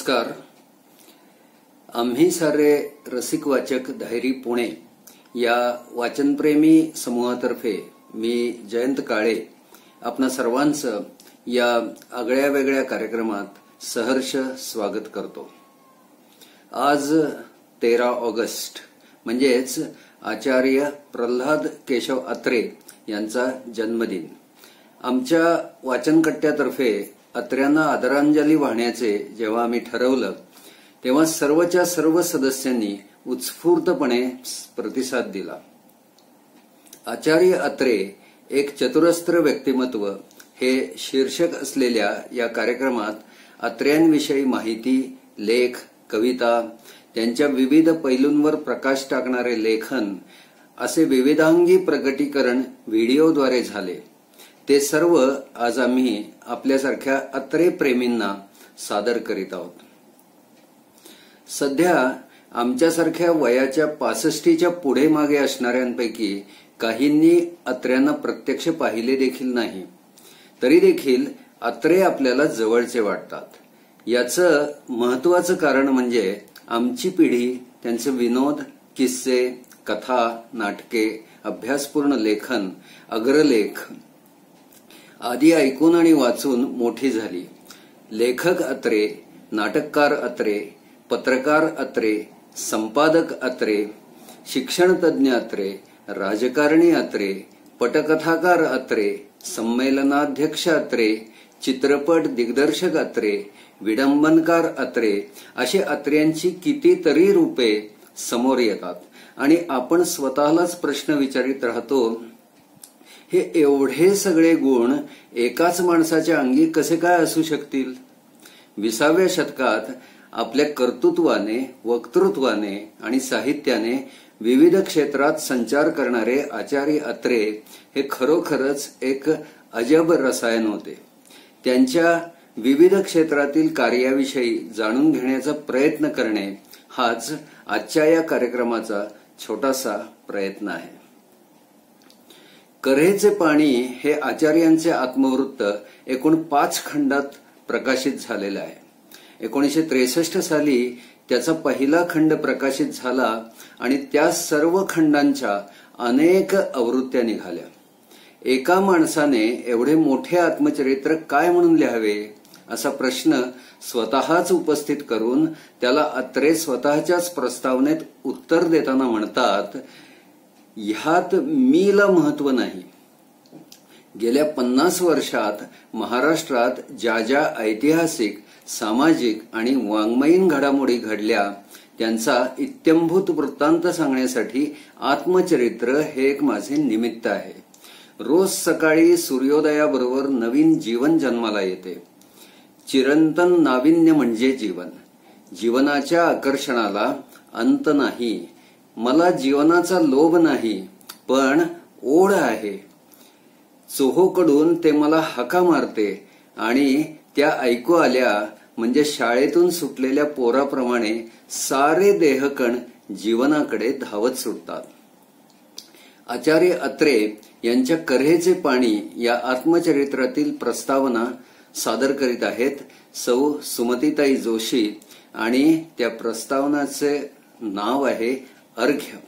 नमस्कार. आम्ही सारे रसिक वाचक धायरी पुणे या वाचनप्रेमी समूहातर्फे मी जयंत काळे आपणा सर्वांचं या आगळ्या वेगळ्या कार्यक्रमात सहर्ष स्वागत करतो. आज 13 ऑगस्ट म्हणजेच आचार्य प्रल्हाद केशव अत्रे यांचा जन्मदिन. आमच्या वाचनकट्ट्यातर्फे अत्र्यांना आदरांजली वाहण्याचे जेव्हा आम्ही ठरवलं तेव्हा सर्वच्या सर्व सदस्यांनी उत्स्फूर्तपणे प्रतिसाद दिला. आचार्य अत्रे एक चतुरस्त्र व्यक्तिमत्व हे शीर्षक असलेल्या या कार्यक्रमात अत्र्यांविषयी माहिती, लेख, कविता, त्यांच्या विविध पैलूंवर प्रकाश टाकणारे लेखन असे विविधांगी प्रकटीकरण व्हिडिओद्वारे झाले. ते सर्व आज आम्ही आपल्यासारख्या अत्रे प्रेमींना सादर करीत आहोत. सध्या आमच्यासारख्या वयाच्या 65च्या पुढे मागे असणाऱ्यांपैकी काहींनी अत्र्यांना प्रत्यक्ष पाहिले देखील नाही. तरी देखील अत्रे आपल्याला जवळचे वाटतात. याचं महत्वाचं कारण म्हणजे आमची पिढी त्यांचे विनोद, किस्से, कथा, नाटके, अभ्यासपूर्ण लेखन, अग्रलेख आदी ऐकून आणि वाचून मोठी झाली. लेखक अत्रे, नाटककार अत्रे, पत्रकार अत्रे, संपादक अत्रे, शिक्षणतज्ञ अत्रे, राजकारणी अत्रे, पटकथाकार अत्रे, संमेलनाध्यक्ष अत्रे, चित्रपट दिग्दर्शक अत्रे, विडंबनकार अत्रे अशी अत्र्यांची कितीतरी रूपे समोर येतात आणि आपण स्वतःलाच प्रश्न विचारित राहतो, हे एवढे सगळे गुण एकाच माणसाच्या अंगी कसे काय असू शकतील? 20व्या शतकात आपल्या कर्तृत्वाने, वक्तृत्वाने आणि साहित्याने विविध क्षेत्रात संचार करणारे आचार्य अत्रे हे खरोखरच एक अजब रसायन होते. त्यांच्या विविध क्षेत्रातील कार्याविषयी जाणून घेण्याचा प्रयत्न करणे हाच आजच्या या कार्यक्रमाचा छोटासा प्रयत्न आहे. कऱ्हेचे पाणी हे आचार्यांचे आत्मवृत्त एकूण 5 खंडात प्रकाशित झालेलं आहे. 1963 साली त्याचा पहिला खंड प्रकाशित झाला आणि त्या सर्व खंडांच्या अनेक आवृत्त्या निघाल्या. एका माणसाने एवढे मोठे आत्मचरित्र काय म्हणून लिहावे असा प्रश्न स्वतःच उपस्थित करून त्याला अत्रे स्वतःच्याच प्रस्तावनेत उत्तर देताना म्हणतात, ह्यात मीला महत्व नाही. गेल्या 50 वर्षात महाराष्ट्रात ज्या ज्या ऐतिहासिक, सामाजिक आणि वाङ्मयीन घडामोडी घडल्या त्यांचा इत्थंभूत वृत्तांत सांगण्यासाठी आत्मचरित्र हे एक माझे निमित्त आहे. रोज सकाळी सूर्योदयाबरोबर नवीन जीवन जन्माला येते. चिरंतन नाविन्य म्हणजे जीवन. जीवनाच्या आकर्षणाला अंत नाही. मला जीवनाचा लोभ नाही, पण ओढ आहे. चोहोकडून ते मला हाका मारते आणि त्या ऐकू आल्या म्हणजे शाळेतून सुटलेल्या पोराप्रमाणे सारे देहकण जीवनाकडे धावत सुटतात. आचार्य अत्रे यांच्या कऱ्हेचे पाणी या आत्मचरित्रातील प्रस्तावना सादर करीत आहेत सौ सुमतीताई जोशी आणि त्या प्रस्तावनाचे नाव आहे अर्घ्य.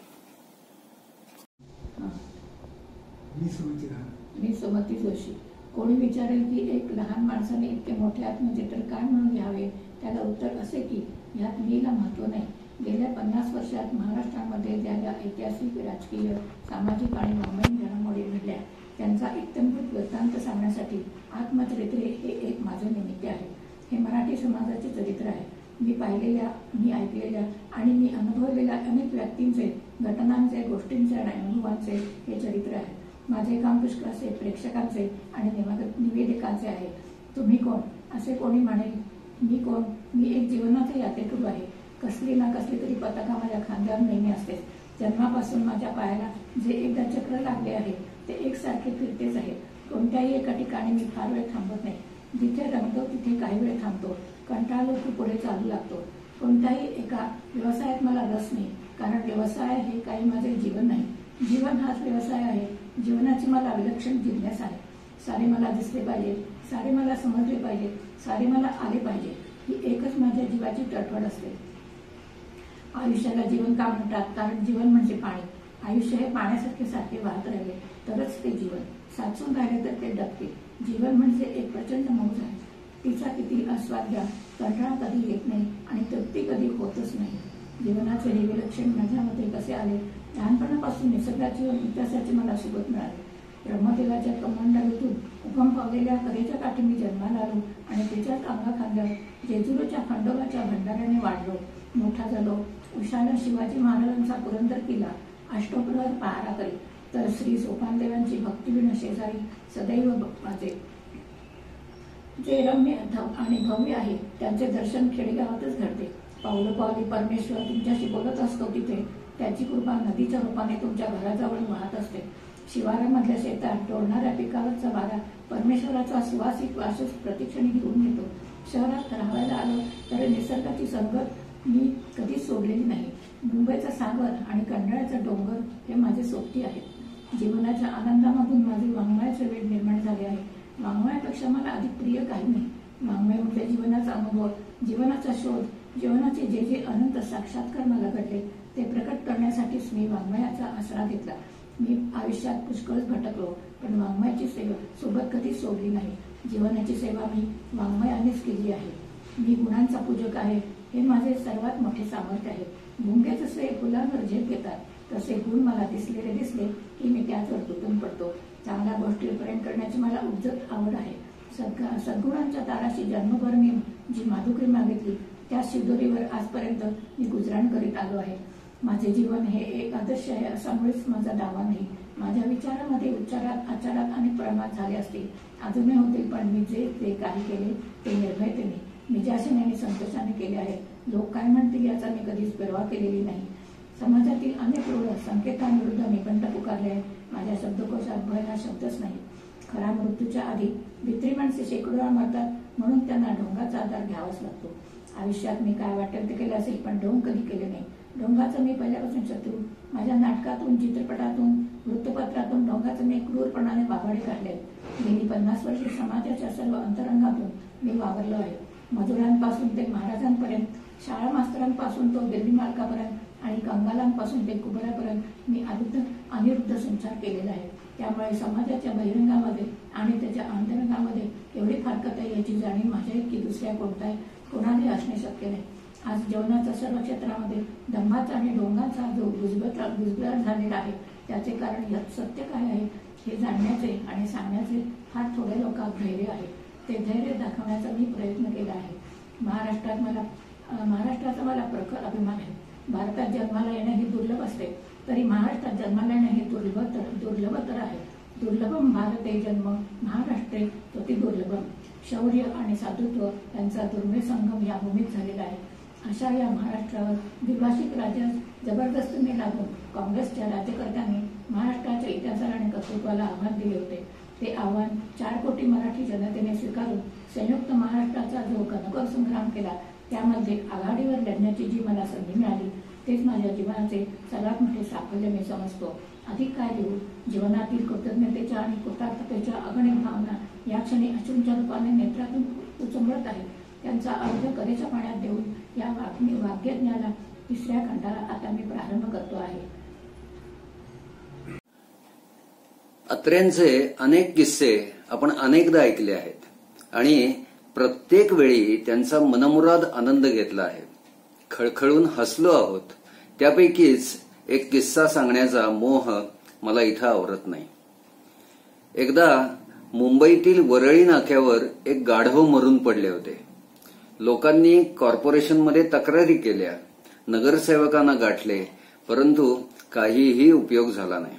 मी सुमती जोशी. कोणी विचारेल की एक लहान माणसाने इतके मोठे आत्मचित्र काय म्हणून लिहावे, त्याला उत्तर असे की ह्यात मीला महत्व नाही. गेल्या 50 वर्षात महाराष्ट्रामध्ये ज्या ज्या ऐतिहासिक, राजकीय, सामाजिक आणि वाङ्मयीन घडामोडी घडल्या त्यांचा इत्थंभूत वृत्तांत सांगण्यासाठी आत्मचरित्रे हे एक माझे निमित्त आहे. हे मराठी समाजाचे चरित्र आहे. मी पाहिलेल्या, मी ऐकलेल्या आणि मी अनुभवलेल्या अनेक व्यक्तींचे, घटनांचे, गोष्टींचे आणि अनुभवांचे हे चरित्र आहे. माझे काम पुष्कळसे प्रेक्षकांचे आणि निवेदकांचे आहे. तुम्ही कोण असे कोणी म्हणेल. मी कोण? मी एक जीवनाचा यात्रेकरू आहे. कसली ना कसली तरी पताका माझ्या खांद्यावर नेहमी असते. जन्मापासून माझ्या पायाला जे एकदा चक्र लागले आहे ते एकसारखे फिरतेच आहे. कोणत्याही एका ठिकाणी मी फार वेळ थांबत नाही. जिथे रमतो तिथे काही वेळ थांबतो. कंटाळलो की पुढे चालू लागतो. कोणत्याही एका व्यवसायात मला रस नाही, कारण व्यवसाय हे काही माझे जीवन नाही. जीवन हाच व्यवसाय आहे. जीवनाची मला विलक्षण जिज्ञासा आहे. सारे मला दिसले पाहिजे, सारे मला समजले पाहिजे, सारे मला आले पाहिजे. ही एकच माझ्या जीवाची तडफड असते. आयुष्याला जीवन का म्हणतात? कारण जीवन म्हणजे पाणी. आयुष्य हे पाण्यासारखे सारखे वाहत राहिले तरच ते जीवन. साचून राहिले तर ते डबके. जीवन म्हणजे एक प्रचंड मौज आहे. तिचा किती आस्वाद घ्या, कंटाळा कधी येत नाही आणि तृप्ती कधी होतच नाही. जीवनाचे हे विलक्षण माझ्यामध्ये कसे आले? लहानपणापासून निसर्गाची व इतिहासाची मला सोबत मिळाली. ब्रह्मदेवाच्या कमंडलूतून उगम पावलेल्या करेच्या काठी मी जन्माला आलो आणि त्याच्याच अंगाखांद्यावर जेजुरीच्या खंडोबाच्या भंडाऱ्याने वाढलो, मोठा झालो. उषाला शिवाजी महाराजांचा पुरंदर किल्ला अष्टप्रहर पहारा करी, तर श्री सोपानदेवांची भक्तिविण शेजारी सदैव माझे. जे रम्य आणि भव्य आहे त्यांचे दर्शन खेडेगावातच घडते. पावलं पावली परमेश्वर तुमच्याशी बोलत असतो तिथे. त्याची कृपा नदीच्या रूपाने तुमच्या घराजवळ वाहत असते. शिवारामधल्या शेतात डोलणाऱ्या पिकावरचा वारा परमेश्वराचा सुवासिक वासच प्रतिक्षणी घेऊन येतो. शहरात राहायला आलो तर निसर्गाची संगत मी कधीच सोडलेली नाही. मुंबईचा सागर आणि कंडाळ्याचा डोंगर हे माझे सोबती आहेत. जीवनाच्या आनंदामधून माझे वाङ्मयाचे वेळ निर्माण झाले आहे. वाङ्मयापेक्षा मला अधिक प्रिय काही नाही. वाङ्मय म्हणजे जीवनाचा अनुभव, जीवनाचा शोध, जीवनाचे जे जे अनंत साक्षात्कार मला घडले ते प्रकट करण्यासाठीच मी वाङ्मयाचा आसरा घेतला. मी आयुष्यात पुष्कळच भटकलो, पण वाङ्मयाची सेवा सोबत कधीच सोडली नाही. जीवनाची सेवा मी वाङ्मयानेच केली आहे. मी गुणांचा पूजक आहे, हे माझे सर्वात मोठे सामर्थ्य आहे. भुंगे जसे फुलांवर झेप घेतात तसे गुण मला दिसले की मी त्याचवर तुटून पडतो. चांगल्या गोष्टीवर प्रेम करण्याची मला उपजत आवड आहे. सद्गुणांच्या ताराशी जन्मभर मी जी माधुकरी मागितली त्या शिदोरीवर आजपर्यंत मी गुजराण करीत आलो आहे. माझे जीवन हे एक आदर्श आहे असा मुळीच माझा दावा नाही. माझ्या विचारामध्ये, उच्चारात, आचारात आणि प्रमाणात झाले असतील, अजूनही होतील, पण मी जे काही केले ते निर्भयतेने, निजाशेने आणि संतोषाने केले आहे. लोक काय म्हणतील याचा मी कधीच पर्वा केलेली नाही. समाजातील अनेक रूढ संकेतांविरुद्ध मी कंठ पुकारले आहे. माझ्या शब्दकोशात भय हा शब्दच नाही. खरा मृत्यूच्या आधी भित्री माणसे शेकडो मरतात, म्हणून त्यांना ढोंगाचा आधार घ्यावाच लागतो. आयुष्यात मी काय वाटेल ते केले असेल, पण ढोंग कधी केले नाही. ढोंगाचा मी पहिल्यापासून शत्रू. माझ्या नाटकातून, चित्रपटातून, वृत्तपत्रातून ढोंगाचे मी क्रूरपणाने बाबाडे काढले. गेली 50 वर्षे समाजाच्या सर्व अंतरंगातून मी वावरलो आहे. मजुरांपासून ते महाराजांपर्यंत, शाळा मास्तरांपासून तो दिल्ली मालकापर्यंत आणि कंगालांपासून ते कुबऱ्यापर्यंत मी अनिरुद्ध संचार केलेला आहे. त्यामुळे समाजाच्या बहिरंगामध्ये आणि त्याच्या अंतरंगामध्ये एवढी फारकत आहे याची जाणीव माझ्या इतकी दुसऱ्या कोणालाही असणे शक्य नाही. आज जीवनाच्या सर्व क्षेत्रामध्ये दंभाचा आणि ढोंगाचा जो गुजबराट झालेला आहे त्याचे कारण यात सत्य काय आहे हे जाणण्याचे आणि सांगण्याचे फार थोड्या लोकांत धैर्य आहे. ते धैर्य दाखवण्याचा मी प्रयत्न केला आहे. महाराष्ट्राचा मला प्रखर अभिमान आहे. भारतात जन्माला येणे हे दुर्लभ असते, तरी महाराष्ट्रात जन्माला येणे हे दुर्लभ तर आहे. दुर्लभम भारते जन्म महाराष्ट्रे तोती दुर्लभम. शौर्य आणि साधुत्व यांचा दुर्मिळ संगम या भूमीत झालेला आहे. अशा या महाराष्ट्रावर द्विभाषिक राज्यास जबरदस्तीने लागून काँग्रेसच्या राज्यकर्त्यांनी महाराष्ट्राच्या इतिहासाला आणि कर्तृत्वाला आव्हान दिले होते. ते आव्हान 4 कोटी मराठी जनतेने स्वीकारून संयुक्त महाराष्ट्राचा जो घनघोर संग्राम केला त्यामध्ये आघाडीवर लढण्याची जी मला संधी मिळाली तेच माझ्या जीवनाचे सर्वात मोठे साफल्य मी समजतो. अधिक काय लिहू? जीवनातील कृतज्ञतेच्या आणि कृतार्थतेच्या अगणित भावना या क्षणी अश्रूंच्या रूपाने नेत्रातून उचंबळत आहेत. त्यांचा अर्थ कलेच्या पाण्यात देऊन या वाग्यज्ञाला 3ऱ्या खंडाला आता मी प्रारंभ करतो आहे. अत्र्यांचे अनेक किस्से आपण अनेकदा ऐकले आहेत आणि प्रत्येक वेळी त्यांचा मनमुराद आनंद घेतला आहे. खळखळून हसलो आहोत. त्यापैकीच एक किस्सा सांगण्याचा मोह मला इथं आवरत नाही. एकदा मुंबईतील वरळी नाक्यावर एक गाढव मरून पडले होते. लोकांनी कॉर्पोरेशनमध्ये तक्रारी केल्या, नगरसेवकांना गाठले, परंतु काहीही उपयोग झाला नाही.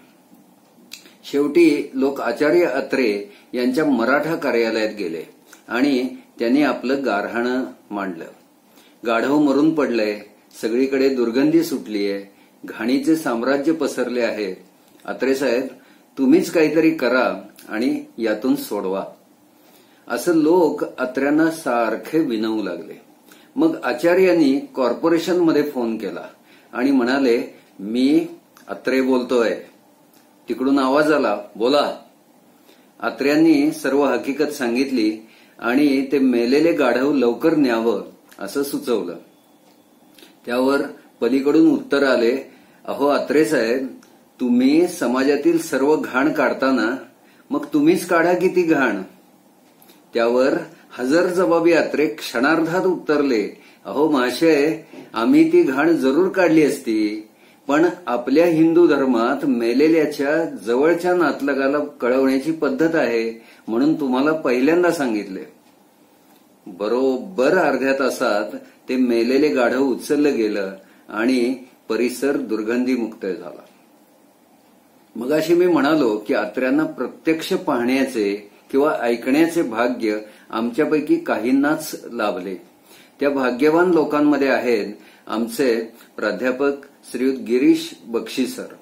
शेवटी लोक आचार्य अत्रे यांच्या मराठा कार्यालयात गेले आणि त्यांनी आपलं गारहाणं मांडलं. गाढव मरून पडलंय, सगळीकडे दुर्गंधी सुटलीये, घाणीचे साम्राज्य पसरले आहे. अत्रे साहेब, तुम्हीच काहीतरी करा आणि यातून सोडवा, असं लोक अत्र्यांना सारखे विनवू लागले. मग आचार्यांनी कॉर्पोरेशनमध्ये फोन केला आणि म्हणाले, मी अत्रे बोलतोय. तिकडून आवाज आला, बोला. अत्र्यांनी सर्व हकीकत सांगितली आणि ते मेलेले गाढव लवकर न्यावं असं सुचवलं. त्यावर पलीकडून उत्तर आले, अहो अत्रे साहेब, तुम्ही समाजातील सर्व घाण काढताना मग तुम्हीच काढा की ती घाण. त्यावर हजरजबाबी अत्रे क्षणार्धात उत्तरले, अहो महाशय, आम्ही ती घाण जरूर काढली असती, पण आपल्या हिंदू धर्मात मेलेल्याच्या जवळच्या नातलगाला कळवण्याची पद्धत आहे म्हणून तुम्हाला पहिल्यांदा सांगितले. बरोबर अर्ध्या तासात ते मेलेले गाढव उचललं गेलं आणि परिसर दुर्गंधीमुक्त झाला. मगाशी मी म्हणालो की अत्र्यांना प्रत्यक्ष पाहण्याचे किंवा ऐकण्याचे भाग्य आमच्यापैकी काहींनाच लाभले. त्या भाग्यवान लोकांमध्ये आहेत आमचे प्राध्यापक श्रीयुत गिरीश बक्षी सर.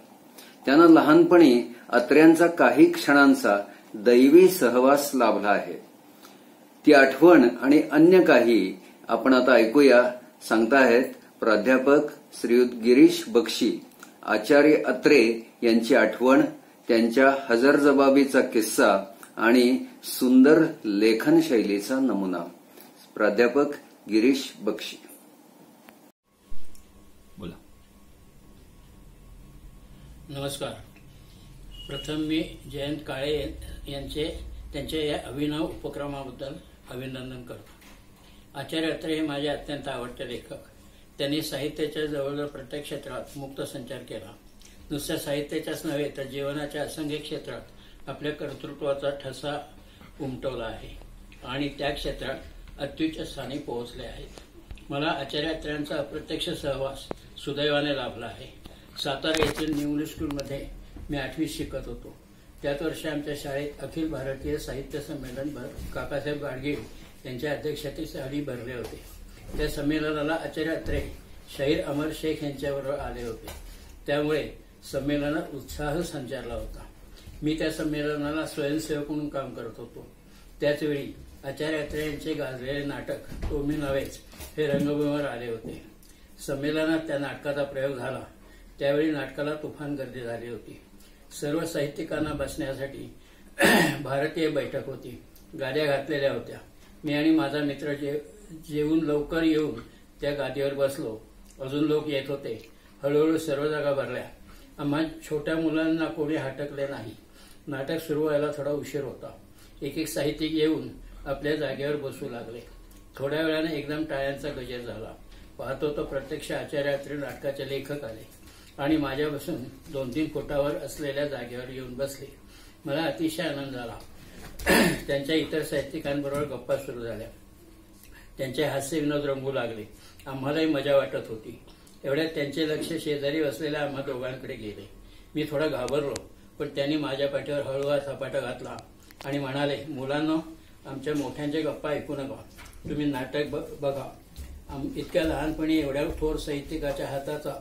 त्यांना लहानपणी अत्र्यांचा काही क्षणांचा दैवी सहवास लाभला आहे. ती आठवण आणि अन्य काही आपण आता ऐकूया. सांगताहेत प्राध्यापक श्रीयुत गिरीश बक्षी. आचार्य अत्रे यांची आठवण, त्यांच्या हजरजबाबीचा किस्सा आणि सुंदर लेखन शैलीचा नमुना. प्राध्यापक गिरीश बक्षी. बोला. नमस्कार. प्रथम मी जयंत काळे यांचे त्यांच्या या अभिनव उपक्रमाबद्दल अभिनंदन करतो. आचार्य अत्रे हे माझे अत्यंत आवडते लेखक. त्यांनी साहित्याच्या जवळजवळ प्रत्येक क्षेत्रात मुक्त संचार केला. नुसत्या साहित्याच्याच नव्हे तर जीवनाच्या असंख्य क्षेत्रात आपल्या कर्तृत्वाचा ठसा उमटवला आहे आणि त्या क्षेत्रात अत्युच्च स्थानी पोहोचले आहेत. मला आचार्य अत्र्यांचा अप्रत्यक्ष सहवास सुदैवाने लाभला आहे. सातारा येथील न्यू इंग्लिश स्कूलमध्ये मी 8वीत शिकत होतो. त्याच वर्षी आमच्या शाळेत अखिल भारतीय साहित्य संमेलन काकासाहेब गाडगीळ यांच्या अध्यक्षतेखाली भरले होते. त्या संमेलनाला आचार्य अत्रे शाहीर अमर शेख यांच्याबरोबर आले होते. त्यामुळे संमेलनात उत्साह संचारला होता. मी त्या संमेलनाला स्वयंसेवक म्हणून काम करत होतो. त्याचवेळी आचार्य अत्रे यांचे गाजलेले नाटक तो मी नव्हेच हे रंगभूमीवर आले होते. संमेलनात त्या नाटकाचा प्रयोग झाला. त्यावेळी नाटकाला तुफान गर्दी झाली होती. सर्व साहित्यिकांना बसण्यासाठी भारतीय बैठक होती. गाद्या घातलेल्या होत्या. मी आणि माझा मित्र जेवून लवकर येऊन त्या गादीवर बसलो. अजून लोक येत होते. हळूहळू सर्व जागा भरल्या. आम्हा छोट्या मुलांना कोणी हटकले नाही. नाटक सुरू व्हायला थोडा उशीर होता. एक एक साहित्यिक येऊन आपल्या जागेवर बसू लागले. थोड्या वेळाने एकदम टाळ्यांचा गजर झाला. पाहतो तो प्रत्यक्ष आचार्य अत्रे नाटकाचे लेखक आले आणि माझ्यापासून 2-3 फुटावर असलेल्या जागेवर येऊन बसले. मला अतिशय आनंद झाला. त्यांच्या इतर साहित्यिकांबरोबर गप्पा सुरू झाल्या. त्यांचे हास्य विनोद रंगू लागले. आम्हालाही मजा वाटत होती. एवढ्यात त्यांचे लक्ष शेजारी बसलेल्या आम्हा दोघांकडे गेले. मी थोडा घाबरलो, पण त्यांनी माझ्या पाठीवर हळूवार सपाटा घातला आणि म्हणाले, मुलांनो, आमच्या मोठ्यांच्या गप्पा ऐकू नका. तुम्ही नाटक बघा. इतक्या लहानपणी एवढ्या थोर साहित्यिकाच्या हाताचा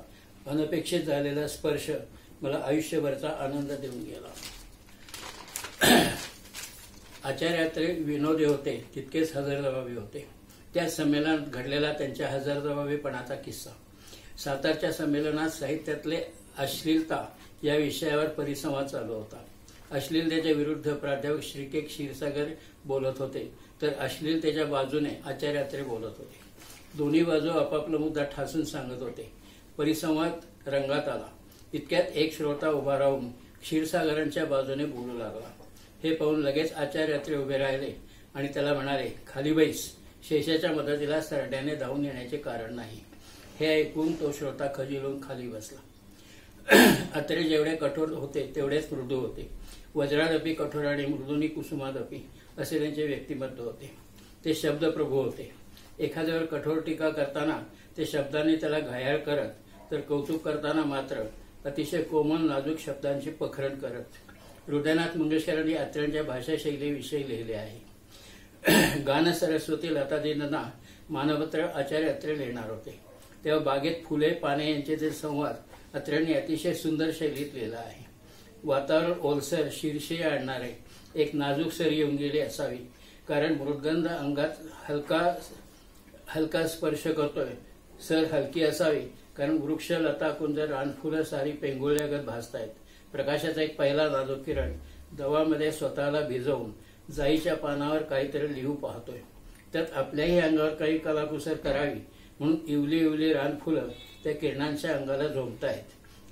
अनपेक्षित झालेला स्पर्श मला आयुष्यभरचा आनंद देऊन गेला. आचार्य अत्रे विनोदी होते, तितकेच हजरजबाबी होते. त्या संमेलनात घडलेला त्यांच्या हजरजबाबीपणाचा किस्सा. सातारच्या संमेलनात साहित्यातले अश्लीलता या विषयावर परिसंवाद चालू होता. अश्लीलतेच्या विरुद्ध प्राध्यापक श्रीके क्षीरसागर बोलत होते, तर अश्लीलतेच्या बाजूने आचार्य अत्रे बोलत होते. दोन्ही बाजू आपापला मुद्दा ठासून सांगत होते. परिसंवाद रंगात आला. इतक्यात एक श्रोता उभा राहून क्षीरसागरांच्या बाजूने बोलू लागला. हे पाहून लगेच आचार्य अत्रे उभे राहिले आणि त्याला म्हणाले, खाली बैस. शेषाच्या मदतीला सरड्याने धावून येण्याचे कारण नाही. हे ऐकून तो श्रोता खजिलून खाली बसला. अत्रे जेवढे कठोर होते तेवढेच मृदू होते. वज्रादपी कठोर आणि मृदुनी कुसुमादपी असे त्यांचे व्यक्तिमत्व होते. ते शब्दप्रभू होते. एखाद्यावर कठोर टीका करताना ते शब्दांनी त्याला घायाळ करत, तर कौतुक करताना मात्र अतिशय कोमल नाजूक शब्दांची पखरण करत. हृदयनाथ मंगेशकरांनी अत्र्यांच्या भाषाशैलीविषयी लिहिले आहे. गान सरस्वती लतादींना मानपत्र आचार्य अत्रे लिहिणार होते. तेव्हा बागेत फुले पाने यांचे जे संवाद अत्र्यांनी अतिशय सुंदर शैलीत लिहिला आहे. वातावरण ओलसर शीर्षी आणणारे एक नाजूक सर येऊन गेली असावी, कारण मृदगंध अंगात हलका स्पर्श करतोय. सर हलकी असावी, कारण वृक्ष लता कुंज रानफुलं सारी पेंगुळल्यागत भासतायत. प्रकाशाचा एक पहिला नाजूक किरण दवामध्ये स्वतःला भिजवून जाईच्या पानावर काहीतरी लिहू पाहतोय. त्यात आपल्याही अंगावर काही कलाकुसर करावी म्हणून इवली इवली रानफुलं त्या किरणांच्या अंगाला झोंबतायत.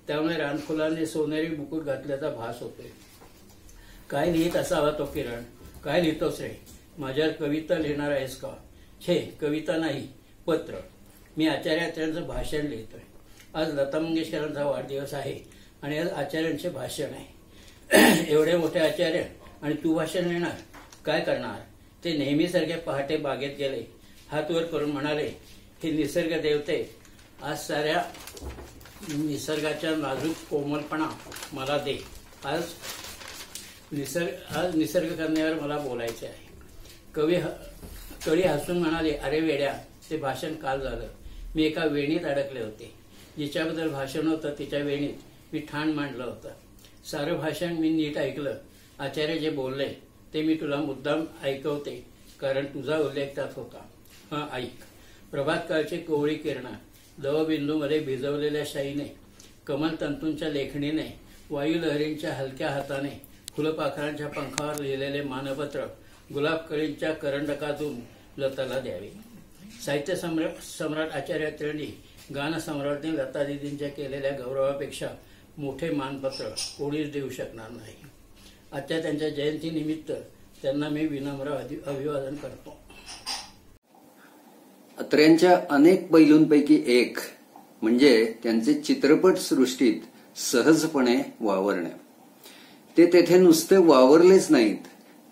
त्यामुळे रानफुलांनी सोनेरी मुकुट घातल्याचा भास होतोय. काय लिहित असावा तो किरण, काय लिहितोस रे? माझ्यावर कविता लिहिणार आहेस का? छे, कविता नाही, पत्र. मी आचार्यांचं भाषण लिहितोय. आज लता मंगेशकरांचा वाढदिवस आहे आणि आज आचार्यांचे भाषण आहे. एवढे मोठे आचार्य आणि तू भाषण लिहिणार? काय करणार? ते नेहमीसारखे पहाटे बागेत गेले, हात वर करून म्हणाले, हे निसर्ग देवते, आज साऱ्या निसर्गाच्या नाजूक कोमलपणा मला दे. आज निसर्ग करण्यावर मला बोलायचे आहे. कवी हसून म्हणाले, अरे वेड्या, ते भाषण काल झालं. मी एका वेणीत अडकले होते. जिच्याबद्दल भाषण होतं तिच्या वेणीत मी ठाण मांडलं होतं. सारं भाषण मी नीट ऐकलं. आचार्य जे बोलले ते मी तुला मुद्दाम ऐकवते, कारण तुझा उल्लेख त्यात होता. हा, ऐक. प्रभात काळची कोवळी किरणं, दवबिंदूमध्ये भिजवलेल्या शाईने, कमल तंतूंच्या लेखणीने, वायुलहरींच्या हलक्या हाताने, फुलपाखरांच्या पंखावर लिहिलेले मानपत्र गुलाबकळींच्या करंडकातून लताला द्यावे. साहित्य सम्राट आचार्य अत्रेंनी गानसम्राटने लता दिदींच्या केलेल्या गौरवापेक्षा मोठे मानपत्र कोणीच देऊ शकणार नाही. आजच्या त्यांच्या जयंतीनिमित्त त्यांना मी विनम्र अभिवादन करतो. अत्रेंच्या अनेक पैलूंपैकी एक म्हणजे त्यांचे चित्रपट सृष्टीत सहजपणे वावरणे. ते तेथे नुसते वावरलेच नाहीत,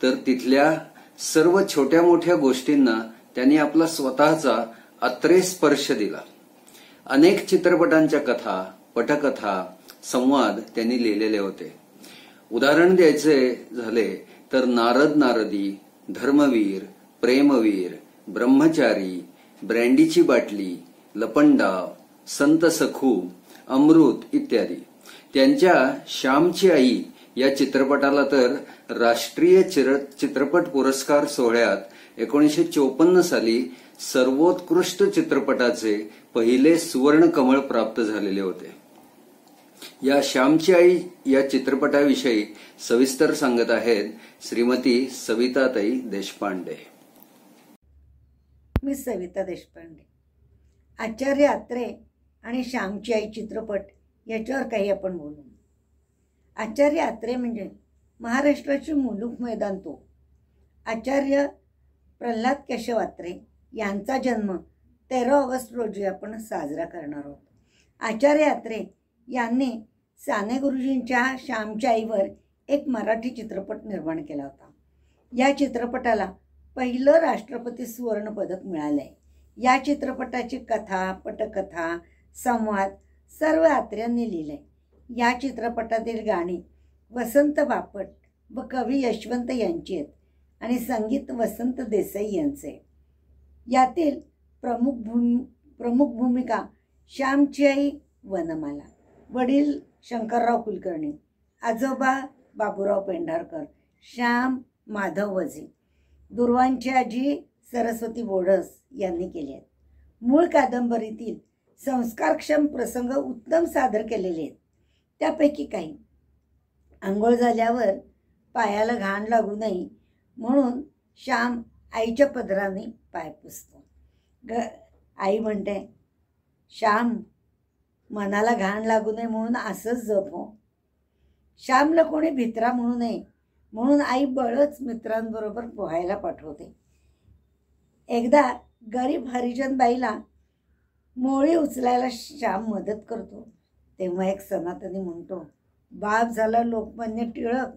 तर तिथल्या सर्व छोट्या मोठ्या गोष्टींना त्यांनी आपला स्वतःचा अत्रे स्पर्श दिला. अनेक चित्रपटांच्या कथा, पटकथा, संवाद त्यांनी लिहिलेले होते. उदाहरण द्यायचे झाले तर नारद नारदी, धर्मवीर, प्रेमवीर, ब्रह्मचारी, ब्रँडीची बाटली, लपंडाव, संत सखू, अमृत इत्यादी. त्यांच्या श्यामची आई या चित्रपटाला तर राष्ट्रीय चित्रपट पुरस्कार सोहळ्यात 1954 साली सर्वोत्कृष्ट चित्रपटाचे पहिले सुवर्ण कमळ प्राप्त झालेले होते. या श्यामची आई या चित्रपटाविषयी सविस्तर सांगत आहेत श्रीमती सविताताई देशपांडे. मी सविता देशपांडे. आचार्य अत्रे आणि श्यामची आई चित्रपट याच्यावर काही आपण बोलू. आचार्य अत्रे म्हणजे महाराष्ट्राचे मुलूक मैदान तो. आचार्य प्रल्हाद केशव अत्रे यांचा जन्म 13 ऑगस्ट रोजी आपण साजरा करणार आहोत. आचार्य अत्रे यांनी साने गुरुजींच्या श्यामच्या आईवर एक मराठी चित्रपट निर्माण केला होता. या चित्रपटाला पहिलं राष्ट्रपती सुवर्ण पदक मिळालंय. या चित्रपटाची कथा, पटकथा, संवाद सर्व अत्र्यांनी लिहिलंय. या चित्रपटातील गाणी वसंत बापट व कवी यशवंत यांची आहेत आणि संगीत वसंत देसाई यांचे. यातील प्रमुख भूमिका श्यामची आई वनमाला, वडील शंकरराव कुलकर्णी, आजोबा बाबूराव पेंढारकर, श्याम माधव वझे, दुर्वांची आजी सरस्वती बोडस यांनी केले आहेत. मूळ कादंबरीतील संस्कारक्षम प्रसंग उत्तम सादर केलेले आहेत. त्यापैकी काही: आंघोळ झाल्यावर पायाला घाण लागू नये म्हणून श्याम आईच्या पदराने पाय पुसतो. आई म्हणते, श्याम मनाला घाण लागू नये म्हणून असंच जप हो. श्यामला कोणी भित्रा म्हणू नये म्हणून आई बळच मित्रांबरोबर पोहायला पाठवते. एकदा गरीब हरिजन बाईला मोळी उचलायला श्याम मदत करतो. तेव्हा एक सनातनी म्हणतो, बाप झाला लोकमान्य टिळक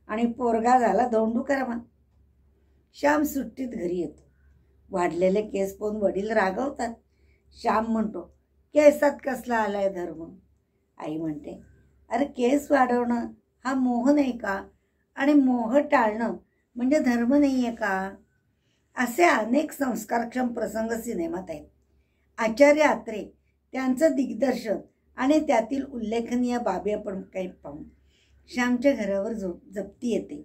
आणि पोरगा झाला धोंडूकरमा. श्याम सुट्टीत घरी येतो. वाढलेले केस पाहून वडील रागवतात. श्याम म्हणतो, केसात कसला आलाय धर्म. आई म्हणते, अरे केस वाढवणं हा मोह नाही का, आणि मोह टाळणं म्हणजे धर्म नाही आहे का. असे अनेक संस्कारक्षम प्रसंग सिनेमात आहेत. आचार्य अत्रे त्यांचं दिग्दर्शन आणि त्यातील उल्लेखनीय बाबी आपण काही पाहू. श्यामच्या घरावर जप्ती येते.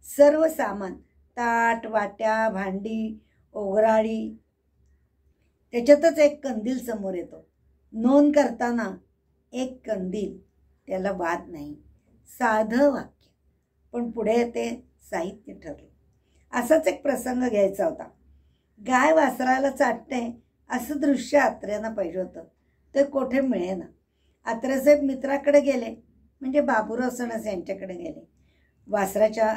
सर्व सामान, ताट, वाट्या, भांडी, ओघराळी, त्याच्यातच एक कंदील समोर येतो. नोंद करताना एक कंदील, त्याला वाद नाही, साधं वाक्य, पण पुढे ते साहित्य ठरलं. असाच एक प्रसंग घ्यायचा होता. गाय वासराला चाटते असं दृश्य अत्र्यांना पाहिजे होतं. ते कोठे मिळेना. अत्रेसाहेब मित्राकडे गेले म्हणजे बाबूराव सणस यांच्याकडे गेले. वासराच्या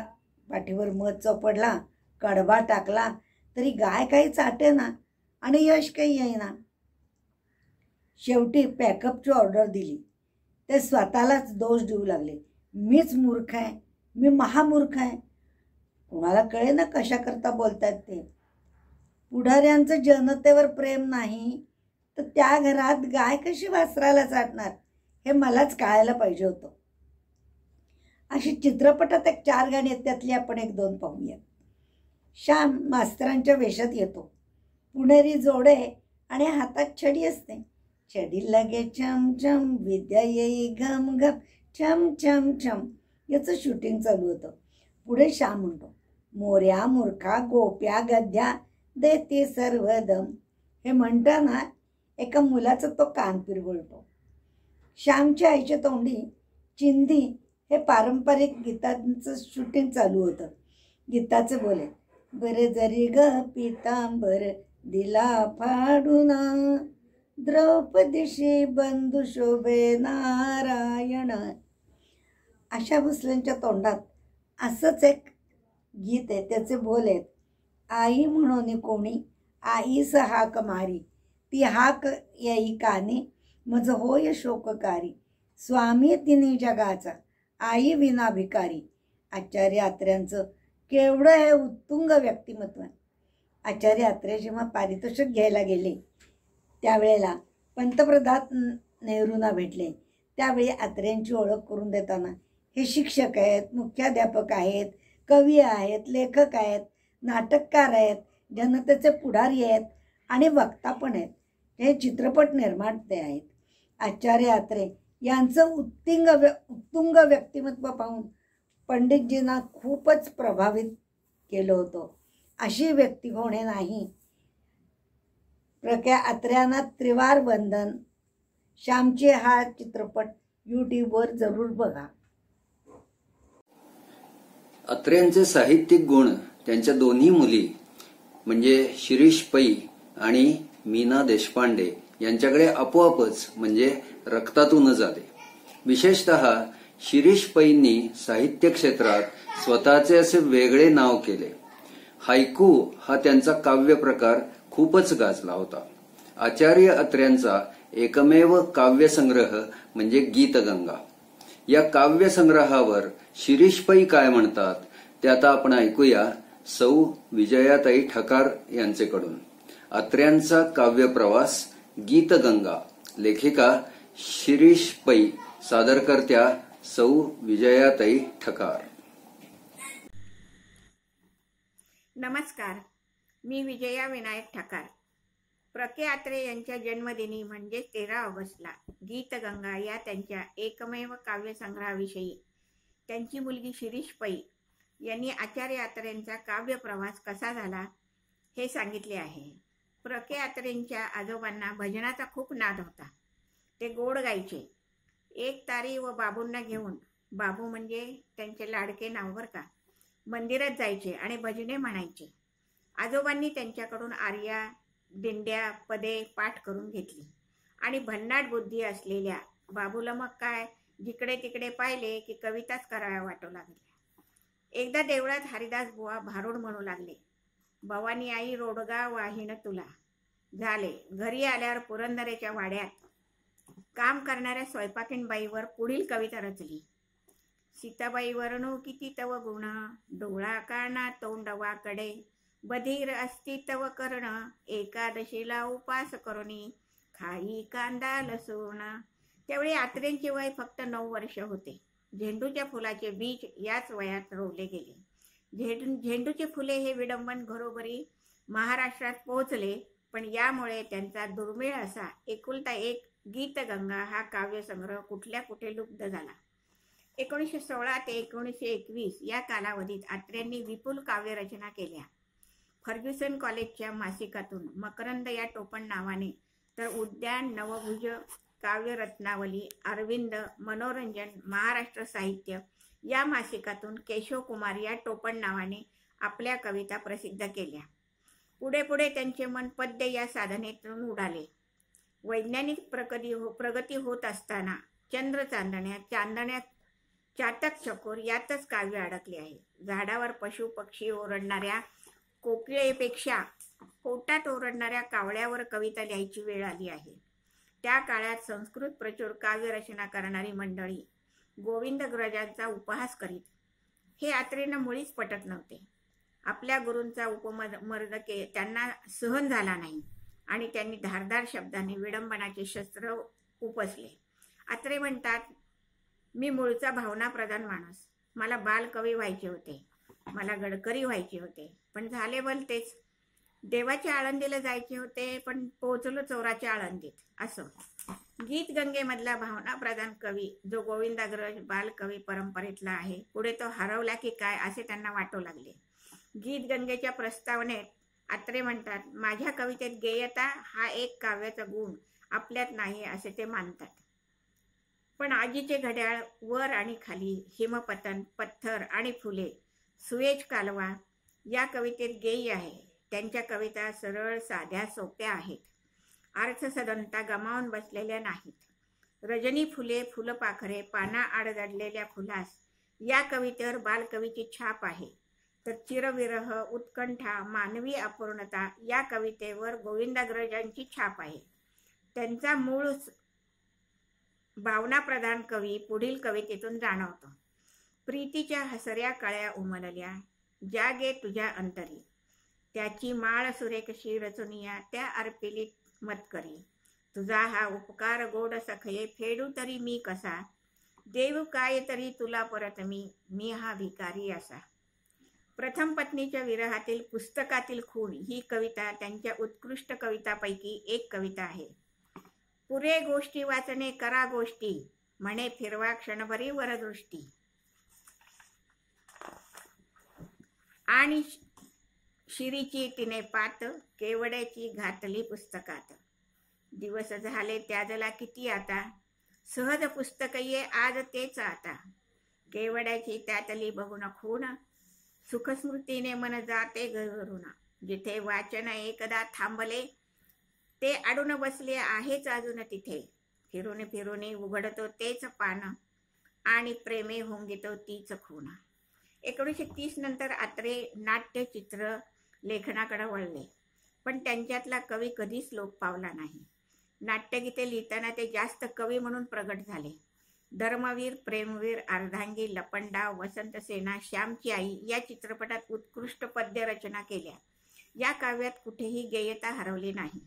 पाठीवर मध चोपडला, कडबा टाकला तरी गाय काही चाटेना आणि यश काही येईना. शेवटी पॅकअपची ऑर्डर दिली. ते स्वतःलाच दोष देऊ लागले. मीच मूर्ख आहे, मी महामूर्ख आहे. कोणाला कळे ना कशा करता बोलतात ते. पुढाऱ्यांचं जनतेवर प्रेम नाही तर त्या घरात गाय कशी वासराला चाटणार हे मलाच कळायला पाहिजे होतं. अशी चित्रपटात एक 4 गाणी आहेत, त्यातली आपण 1-2 पाहूया. श्याम मास्तरांच्या वेशात येतो. पुणेरी जोडे आणि हातात छडी असते. छडी लगे छम छम, विद्या येई घम घम, छम छम छम. याचं शूटिंग चालू होतं. पुढे श्याम म्हणतो, मोऱ्या मूर्खा गोप्या गद्या देते सर्वदम. हे म्हणताना एका मुलाचा तो कान पिरगुळतो. श्यामच्या आईच्या तोंडी चिंधी हे पारंपरिक गीतांचं शूटिंग चालू होतं. गीताचे बोले, बरे जरी ग पितांबर दिला फाडून, द्रौपदीशी बंधू शोभे नारायण. आशा भोसलेंच्या तोंडात असंच एक गीत आहे. त्याचे बोल आहेत, आई म्हणून कोणी आईस हाक मारी, ती हाक येई कानी मज होय शोककारी. स्वामी तिन्ही जगाचा आई विना भिकारी. आचार्य अत्र्यांचं केवढं हे उत्तुंग व्यक्तिमत्व. आचार्य अत्रे जेव्हा पारितोषिक घ्यायला गेले त्यावेळेला पंतप्रधान नेहरूंना भेटले. त्यावेळी अत्र्यांची ओळख करून देताना हे शिक्षक आहेत, मुख्याध्यापक आहेत, कवी आहेत, लेखक आहेत, नाटककार आहेत, जनतेचे पुढारी आहेत आणि वक्ता पण आहेत. हे चित्रपट निर्माते आहेत. आचार्य अत्रे यांचं उत्तुंग व्यक्तिमत्व पाहून पंडितजींना खूपच प्रभावित केलं होतं. अशी व्यक्ती होणे नाही. प्रख्या अत्र्यांना त्रिवार वंदन. श्यामचे हा चित्रपट यूट्यूबवर जरूर बघा. अत्र्यांचे साहित्यिक गुण त्यांच्या दोन्ही मुली म्हणजे शिरीष पै आणि मीना देशपांडे यांच्याकडे आपोआपच म्हणजे रक्तातूनच आले. विशेषतः शिरीष पैंनी साहित्य क्षेत्रात स्वतःचे असे वेगळे नाव केले. हायकू हा त्यांचा काव्य प्रकार खूपच गाजला होता. आचार्य अत्र्यांचा एकमेव काव्यसंग्रह म्हणजे गीतगंगा. या काव्यसंग्रहावर शिरीष पै काय म्हणतात ते आता आपण ऐकूया सौ विजयाताई ठकार यांचेकडून. अत्र्यांचा काव्यप्रवास गीतगंगा. लेखिका शिरीष पै, सादरकर्त्या सौ विजयाताई ठकार. नमस्कार, मी विजया विनायक ठकार. प्रके अत्रे यांच्या जन्मदिनी म्हणजे 13 ऑगस्टला गीतगंगा या त्यांच्या एकमेव काव्यसंग्रहाविषयी त्यांची मुलगी शिरीष पै यांनी आचार्य अत्रेंचा काव्यप्रवास कसा झाला हे सांगितले आहे. प्रके अत्रेंच्या आजोबांना भजनाचा खूप नाद होता. ते गोड गायचे. एक तारी व बाबूंना घेऊन, बाबू म्हणजे त्यांचे लाडके नाव बरं का, मंदिरात जायचे आणि भजने म्हणायचे. आजोबांनी त्यांच्याकडून आर्या, दिंड्या, पदे पाठ करून घेतली आणि भन्नाट बुद्धी असलेल्या बाबूला मग काय जिकडे तिकडे पाहिले की कविताच कराव्या वाटू लागल्या. एकदा देवळात हरिदास बुवा भारूड म्हणू लागले, भवानी आई रोडगा वाहिन तुला. झाले. घरी आल्यावर पुरंदरेच्या वाड्यात काम करणाऱ्या स्वयंपाकीण बाईवर पुढील कविता रचली. सीताबाई वर्णू किती तव गुण, डोळा काना तोंड वाकडे, बधीर असती तव कर्ण, एकादशीला उपास करुणी, खाई कांदा लसूण. त्यावेळी अत्रेंचे वय फक्त 9 वर्ष होते. झेंडूच्या फुलाचे बीज याच वयात रोवले गेले. झेंडूचे फुले हे विडंबन घरोघरी महाराष्ट्रात पोहोचले, पण यामुळे त्यांचा दुर्मिळ असा एकुलता एक गीतगंगा हा काव्यसंग्रह कुठल्या कुठे लुप्त झाला. 1916 ते 1921 या कालावधीत अत्र्यांनी विपुल काव्यरचना केल्या. फर्ग्युसन कॉलेजच्या मासिकातून मकरंद या टोपण नावाने, तर उद्यान, नवभुज, काव्यरत्नावली, अरविंद, मनोरंजन, महाराष्ट्र साहित्य या मासिकातून केशव कुमार या टोपण नावाने आपल्या कविता प्रसिद्ध केल्या. पुढे पुढे त्यांचे मन पद्य या साधनेतून उडाले. वैज्ञानिक प्रगती होत असताना चंद्र चांदण्यात चातक चकोर यातच काव्य अडकले आहे. झाडावर पशु पक्षी ओरडणाऱ्या कोकिळेपेक्षा पोटात ओरडणाऱ्या कावळ्यावर कविता लिहायची वेळ आली आहे. त्या काळात संस्कृत प्रचूर काव्यरचना करणारी मंडळी गोविंदग्रजांचा उपहास करीत. हे अत्रेंना मुळीच पटत नव्हते. आपल्या गुरूंचा उपमर्द त्यांना सहन झाला नाही आणि त्यांनी धारदार शब्दाने विडंबनाचे शस्त्र उपसले. अत्रे म्हणतात, मी मूळचा भावनाप्रधान माणूस. मला बालकवी व्हायचे होते, मला गडकरी व्हायचे होते, पण झाले भलतेच. देवाच्या आळंदीला जायचे होते, पण पोहोचलो चोराच्या आळंदीत. असं गीतगंगेमधला भावनाप्रधान कवी जो गोविंदाग्रज बालकवी परंपरेतला आहे, पुढे तो हरवला की काय असे त्यांना वाटू लागले. गीतगंगेच्या प्रस्तावनेत अत्रे म्हणतात, माझ्या कवितेत गेयता हा एक काव्याचा गुण आपल्यात नाही असे ते मानतात. पण आजीचे घड्याळ, वर आणि खाली, हिमपतन, पत्थर आणि फुले, सुएज कालवा या कवितेत गेय आहे. त्यांच्या कविता सरळ, साध्या, सोप्या आहेत. अर्थसदनता गमावून बसलेल्या नाहीत. रजनी फुले, फुलपाखरे, पाना आड दडलेल्या फुलास या कवितेवर बालकवीची छाप आहे. तर चिरविरह, उत्कंठा, मानवी अपूर्णता या कवितेवर गोविंदाग्रजांची छाप आहे. त्यांचा मूळ भावनाप्रधान कवी पुढील कवितेतून जाणवतो. प्रीतीच्या हसऱ्या कळ्या उमलल्या, जागे तुझ्या अंतरी, त्याची माळ सुरेखशी रचुनिया त्या अर्पिलीत मतकरी, तुझा हा उपकार गोड सखये फेडू तरी मी कसा, देव काय तरी तुला परत मी हा भिकारी असा. प्रथम पत्नीच्या विरहातील पुस्तकातील खून ही कविता त्यांच्या उत्कृष्ट कवितापैकी एक कविता आहे. पुरे गोष्टी वाचणे करा गोष्टी, म्हणे फिरवा क्षणभरी वरदृष्टी, आणि शिरीची तिने पात, केवड्याची घातली पुस्तकात, दिवस झाले त्याजला किती आता, सहज पुस्तक ये आज तेच आता, केवड्याची त्यातली बघून खूण, सुखस्मृतीने मन जाते घरून, जिथे वाचन एकदा थांबले ते अडून बसले आहेच अजून तिथे, फिरून फिरून उघडतो तेच पान, आणि प्रेमे होंगितो तीच खूण. 1930 नंतर अत्रे नाट्यचित्र लेखनाकडे वळले, पण त्यांच्यातला कवी कधीच लोप पावला नाही. नाट्यगीते लिहिताना ते जास्त कवी म्हणून प्रगट झाले. धर्मवीर, प्रेमवीर, अर्धांगी, लपंडाव, वसंत सेना, श्यामची आई या चित्रपटात उत्कृष्ट पद्य रचना केल्या. या काव्यात कुठेही गेयता हरवली नाही.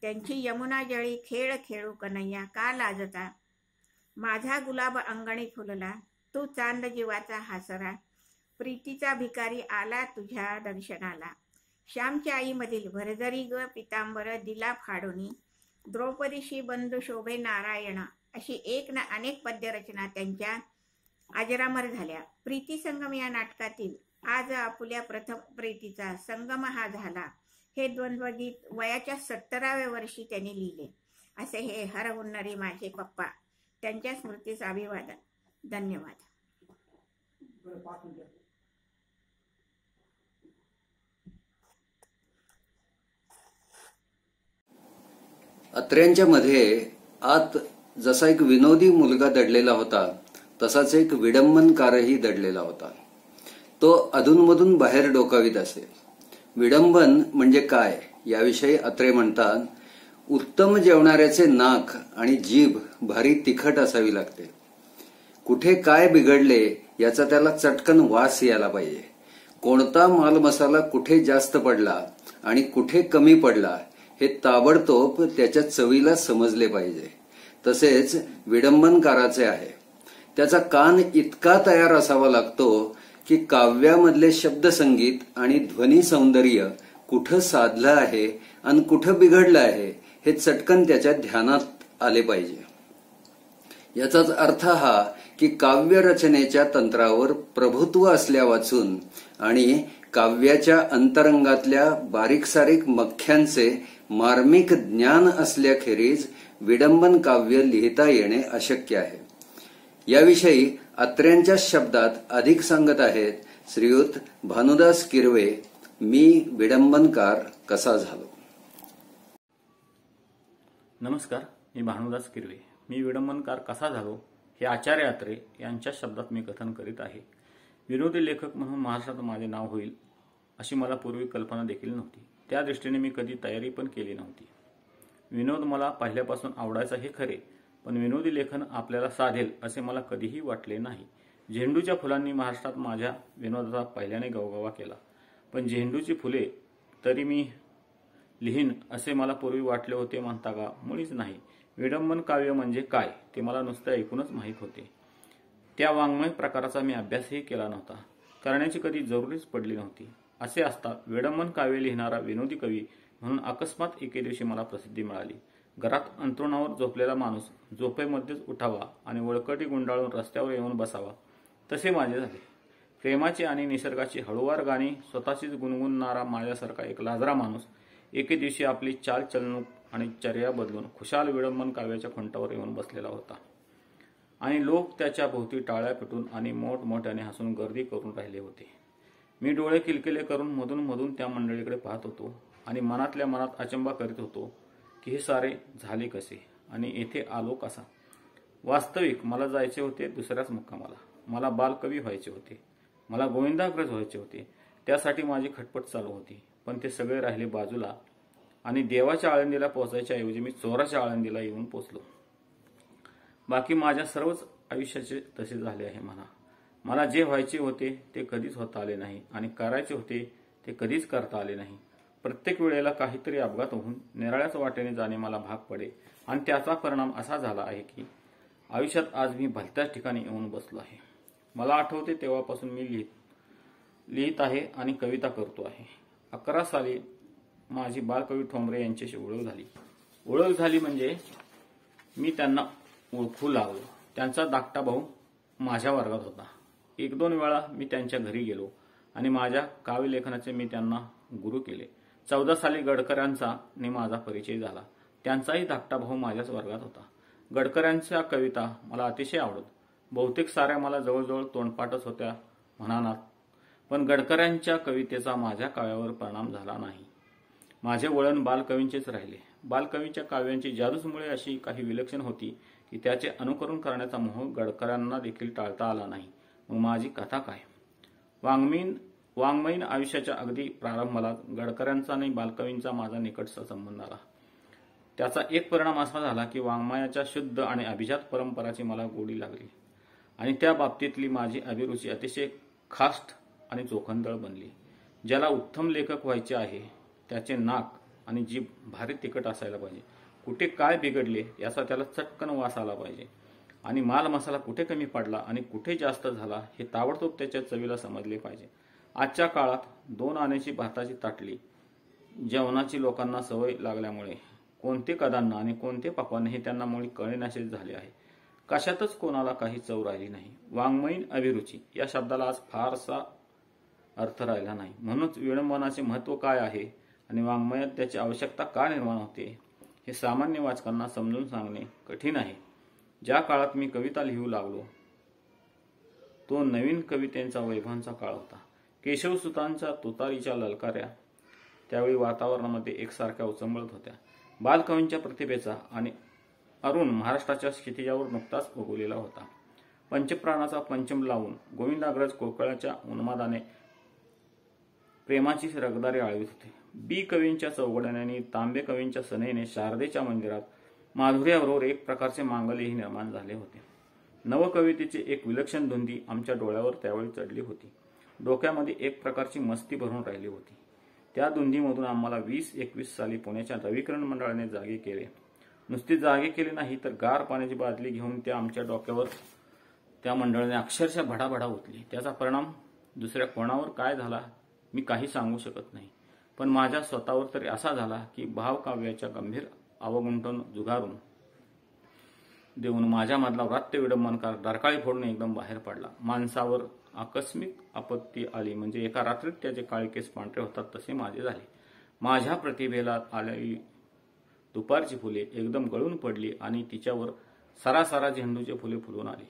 त्यांची यमुना जळी, खेळ खेळू कन्हैया का लाजता, माझा गुलाब अंगणी फुलला, तू चांद जीवाचा हासरा, प्रीतीचा भिकारी आला तुझ्या दर्शनाला, श्यामच्या आईमधील भरजरी ग पितांबर दिला फाडूनी, द्रौपदीशी बंधू शोभे नारायण, अशी एक ना अनेक पद्यरचना त्यांच्या अजरामर झाल्या. प्रीती संगम या नाटकातील आज आपुल्या प्रथम प्रीतीचा संगम हा झाला हे द्वंद्वगीत वयाच्या 70व्या वर्षी त्यांनी लिहिले. असे हे हरहुन्नरी माझे पप्पा. त्यांच्या स्मृतीस अभिवादन. धन्यवाद. अत्र्यांच्या मध्ये आत जसा एक विनोदी मुलगा दडलेला होता, तसाच एक विडंबनकारही दडलेला होता. तो अधूनमधून बाहेर डोकावीत असे. विडंबन म्हणजे काय याविषयी अत्रे म्हणतात, उत्तम जेवणाऱ्याचे नाक आणि जीभ भारी तिखट असावी लागते. कुठे काय बिघडले याचा त्याला चटकन वास यायला पाहिजे. कोणता माल मसाला कुठे जास्त पडला आणि कुठे कमी पडला हे ताबडतोब त्याच्या चवीला समजले पाहिजे. तसेच विडंबनकाराचे आहे. त्याचा कान इतका तयार असावा लागतो की काव्यामधले शब्दसंगीत आणि ध्वनी सौंदर्य कुठं साधलं आहे आणि कुठं बिघडलं आहे हे चटकन त्याच्या ध्यानात आले पाहिजे. याचाच अर्थ हा की काव्य रचनेच्या तंत्रावर प्रभुत्व असल्या वाचून आणि काव्याच्या अंतरंगातल्या बारीक सारीक मख्यांचे मार्मिक ज्ञान असल्याखेरीज विडंबन काव्य लिहिता येणे अशक्य आहे. याविषयी अत्र्यांच्या शब्दात अधिक सांगत आहेत श्रीयुत भानुदास किरवे, मी विडंबनकार कसा झालो. नमस्कार, मी भानुदास किरवे. मी विडंबनकार कसा झालो हे आचार्य अत्रे यांच्या शब्दात मी कथन करीत आहे. विनोदी लेखक म्हणून महाराष्ट्रात माझे नाव होईल अशी मला पूर्वी कल्पना देखील नव्हती. त्या दृष्टीने मी कधी तयारी पण केली नव्हती. विनोद मला पहिल्यापासून आवडायचा हे खरे, पण विनोदी लेखन आपल्याला साधेल असे मला कधीही वाटले नाही. झेंडूच्या फुलांनी महाराष्ट्रात माझ्या विनोदाचा पहिल्याने गवगवा केला, पण झेंडूची फुले तरी मी लिहीन असे मला पूर्वी वाटले होते म्हणता का? मुळीच नाही. विडंबन काव्य म्हणजे काय ते मला नुसते ऐकूनच माहीत होते. त्या वाङ्मय प्रकाराचा मी अभ्यासही केला नव्हता, करण्याची कधी जरुरीच पडली नव्हती. असे असता विडंबन काव्य लिहिणारा विनोदी कवी म्हणून अकस्मात एके दिवशी मला प्रसिद्धी मिळाली. घरात अंथरुणावर झोपलेला माणूस झोपेमध्येच उठावा आणि वळकटी गुंडाळून रस्त्यावर येऊन बसावा, तसे माझे झाले. प्रेमाची आणि निसर्गाची हळूवार गाणी स्वतःचीच गुणगुणणारा माझ्यासारखा एक लाजरा माणूस एके दिवशी आपली चालचलणूक आणि चर्या बदलून खुशाल विडंबन काव्याच्या खुंटावर येऊन बसलेला होता आणि लोक त्याच्या भोवती टाळ्या पिटून आणि मोठमोठ्याने हसून गर्दी करून राहिले होते. मी डोळे किलकिले करून मधून मधून त्या मंडळीकडे पाहत होतो आणि मनातल्या मनात अचंबा करीत होतो की हे सारे झाले कसे आणि येथे आलो कसा. वास्तविक मला जायचे होते दुसऱ्याच मुक्कामाला. मला बालकवी व्हायचे होते, मला गोविंदाग्रज व्हायचे होते. त्यासाठी माझी खटपट चालू होती, पण ते सगळे राहिले बाजूला आणि देवाच्या आळंदीला पोहोचायच्या ऐवजी मी चोराच्या आळंदीला येऊन पोचलो. बाकी माझ्या सर्वच आयुष्याचे तसे झाले आहे म्हणा. मला जे व्हायचे होते ते कधीच होता आले नाही आणि करायचे होते ते कधीच करता आले नाही. प्रत्येक वेळेला काहीतरी अपघात होऊन निराळ्याच वाटेने जाणे मला भाग पडे आणि त्याचा परिणाम असा झाला आहे की आयुष्यात आज मी भलत्याच ठिकाणी येऊन बसलो आहे. मला आठवते तेव्हापासून मी लिहित आहे आणि कविता करतो आहे. 11 साली माझी बालकवी ठोंबरे यांच्याशी ओळख झाली म्हणजे मी त्यांना ओळखू लागलो. त्यांचा धाकटा भाऊ माझ्या वर्गात होता. 1-2 वेळा मी त्यांच्या घरी गेलो आणि माझ्या काव्यलेखनाचे मी त्यांना गुरु केले. 14 साली गडकऱ्यांचा ने माझा परिचय झाला. त्यांचाही धाकटा भाऊ माझ्याच वर्गात होता. गडकऱ्यांच्या कविता मला अतिशय आवडत. बहुतेक साऱ्या मला जवळजवळ तोंडपाठच होत्या म्हणानात, पण गडकऱ्यांच्या कवितेचा माझ्या काव्यावर परिणाम झाला नाही. माझे वळण बालकवींचेच राहिले. बालकवीच्या काव्यांची जादूचमुळे अशी काही विलक्षण होती की त्याचे अनुकरण करण्याचा मोह गडकऱ्यांना देखील टाळता आला नाही. मग माझी कथा काय? वाङ्मयीन आयुष्याच्या अगदी प्रारंभाला गडकऱ्यांचा आणि बालकवींचा माझा निकटचा संबंध आला. त्याचा एक परिणाम असा झाला की वाङ्मयाच्या शुद्ध आणि अभिजात परंपराची मला गोडी लागली आणि त्या बाबतीतली माझी अभिरुची अतिशय खास्ट आणि चोखंदळ बनली. ज्याला उत्तम लेखक व्हायचे आहे त्याचे नाक आणि जीभ भारी तिखट असायला पाहिजे. कुठे काय बिघडले याचा त्याला चटकन वास आला पाहिजे आणि माल मसाला कुठे कमी पडला आणि कुठे जास्त झाला हे ताबडतोब त्याच्या चवीला समजले पाहिजे. आजच्या काळात 2 आण्याची भाताची ताटली जेवणाची लोकांना सवय लागल्यामुळे कोणते कदान्न आणि कोणते पक्वान्न हे त्यांना मुळी कळेनासे झाले आहे. कशातच कोणाला काही चव राहिली नाही. वाङ्मयीन अभिरुची या शब्दाला आज फारसा अर्थ राहिला नाही. म्हणूनच विडंबनाचे महत्व काय आहे आणि वाङ्मयात त्याची आवश्यकता का निर्माण होते हे सामान्य वाचकांना समजून सांगणे कठीण आहे. ज्या काळात मी कविता लिहू लागलो तो नवीन कवितेचा वैभवांचा काळ होता. केशवसुतांच्या तुतारीच्या ललकाऱ्या त्यावेळी वातावरणामध्ये एकसारख्या उचंबळत होत्या. बालकवींच्या प्रतिभेचा आणि अरुण महाराष्ट्राच्या क्षितिजावर नुकताच उगवलेला होता. पंचप्राणाचा पंचम लावून गोविंदाग्रज कोकळाच्या उन्मादाने प्रेमाची रगदारी आळवीत होते. बी कवींच्या चौघड्याने तांबे कवींच्या सनेने शारदेच्या मंदिरात माधुर्याबरोबर एक प्रकारचे मांगल्यही निर्माण झाले होते. नवकवितेची एक विलक्षण धुंदी आमच्या डोळ्यावर त्यावेळी चढली होती. डोक्यामध्ये एक प्रकारची मस्ती भरून राहिली होती. त्या धुंदीमधून आम्हाला 20-21 साली पुण्याच्या रविकिरण मंडळाने जागे केले. नुसती जागे केले नाही तर गार पाण्याची बादली घेऊन त्या आमच्या डोक्यावर त्या मंडळाने अक्षरशः भडाभडा ओतली. त्याचा परिणाम दुसऱ्या कोणावर काय झाला मी काही सांगू शकत नाही, पण माझ्या स्वतःवर तरी असा झाला की भावकाव्याच्या गंभीर अवगुंठन जुगारून देऊन माझ्या मधला व्रात्य विडंबनकार डरकाळी फोडून एकदम बाहेर पडला. माणसावर आकस्मिक आपत्ती आली म्हणजे एका रात्रीत त्याचे काळे केस पांढरे होतात तसे माझे झाले. माझ्या प्रतिभेला आलेली दुपारची फुले एकदम गळून पडली आणि तिच्यावर सरासरा झेंडूचे फुले फुलून आली.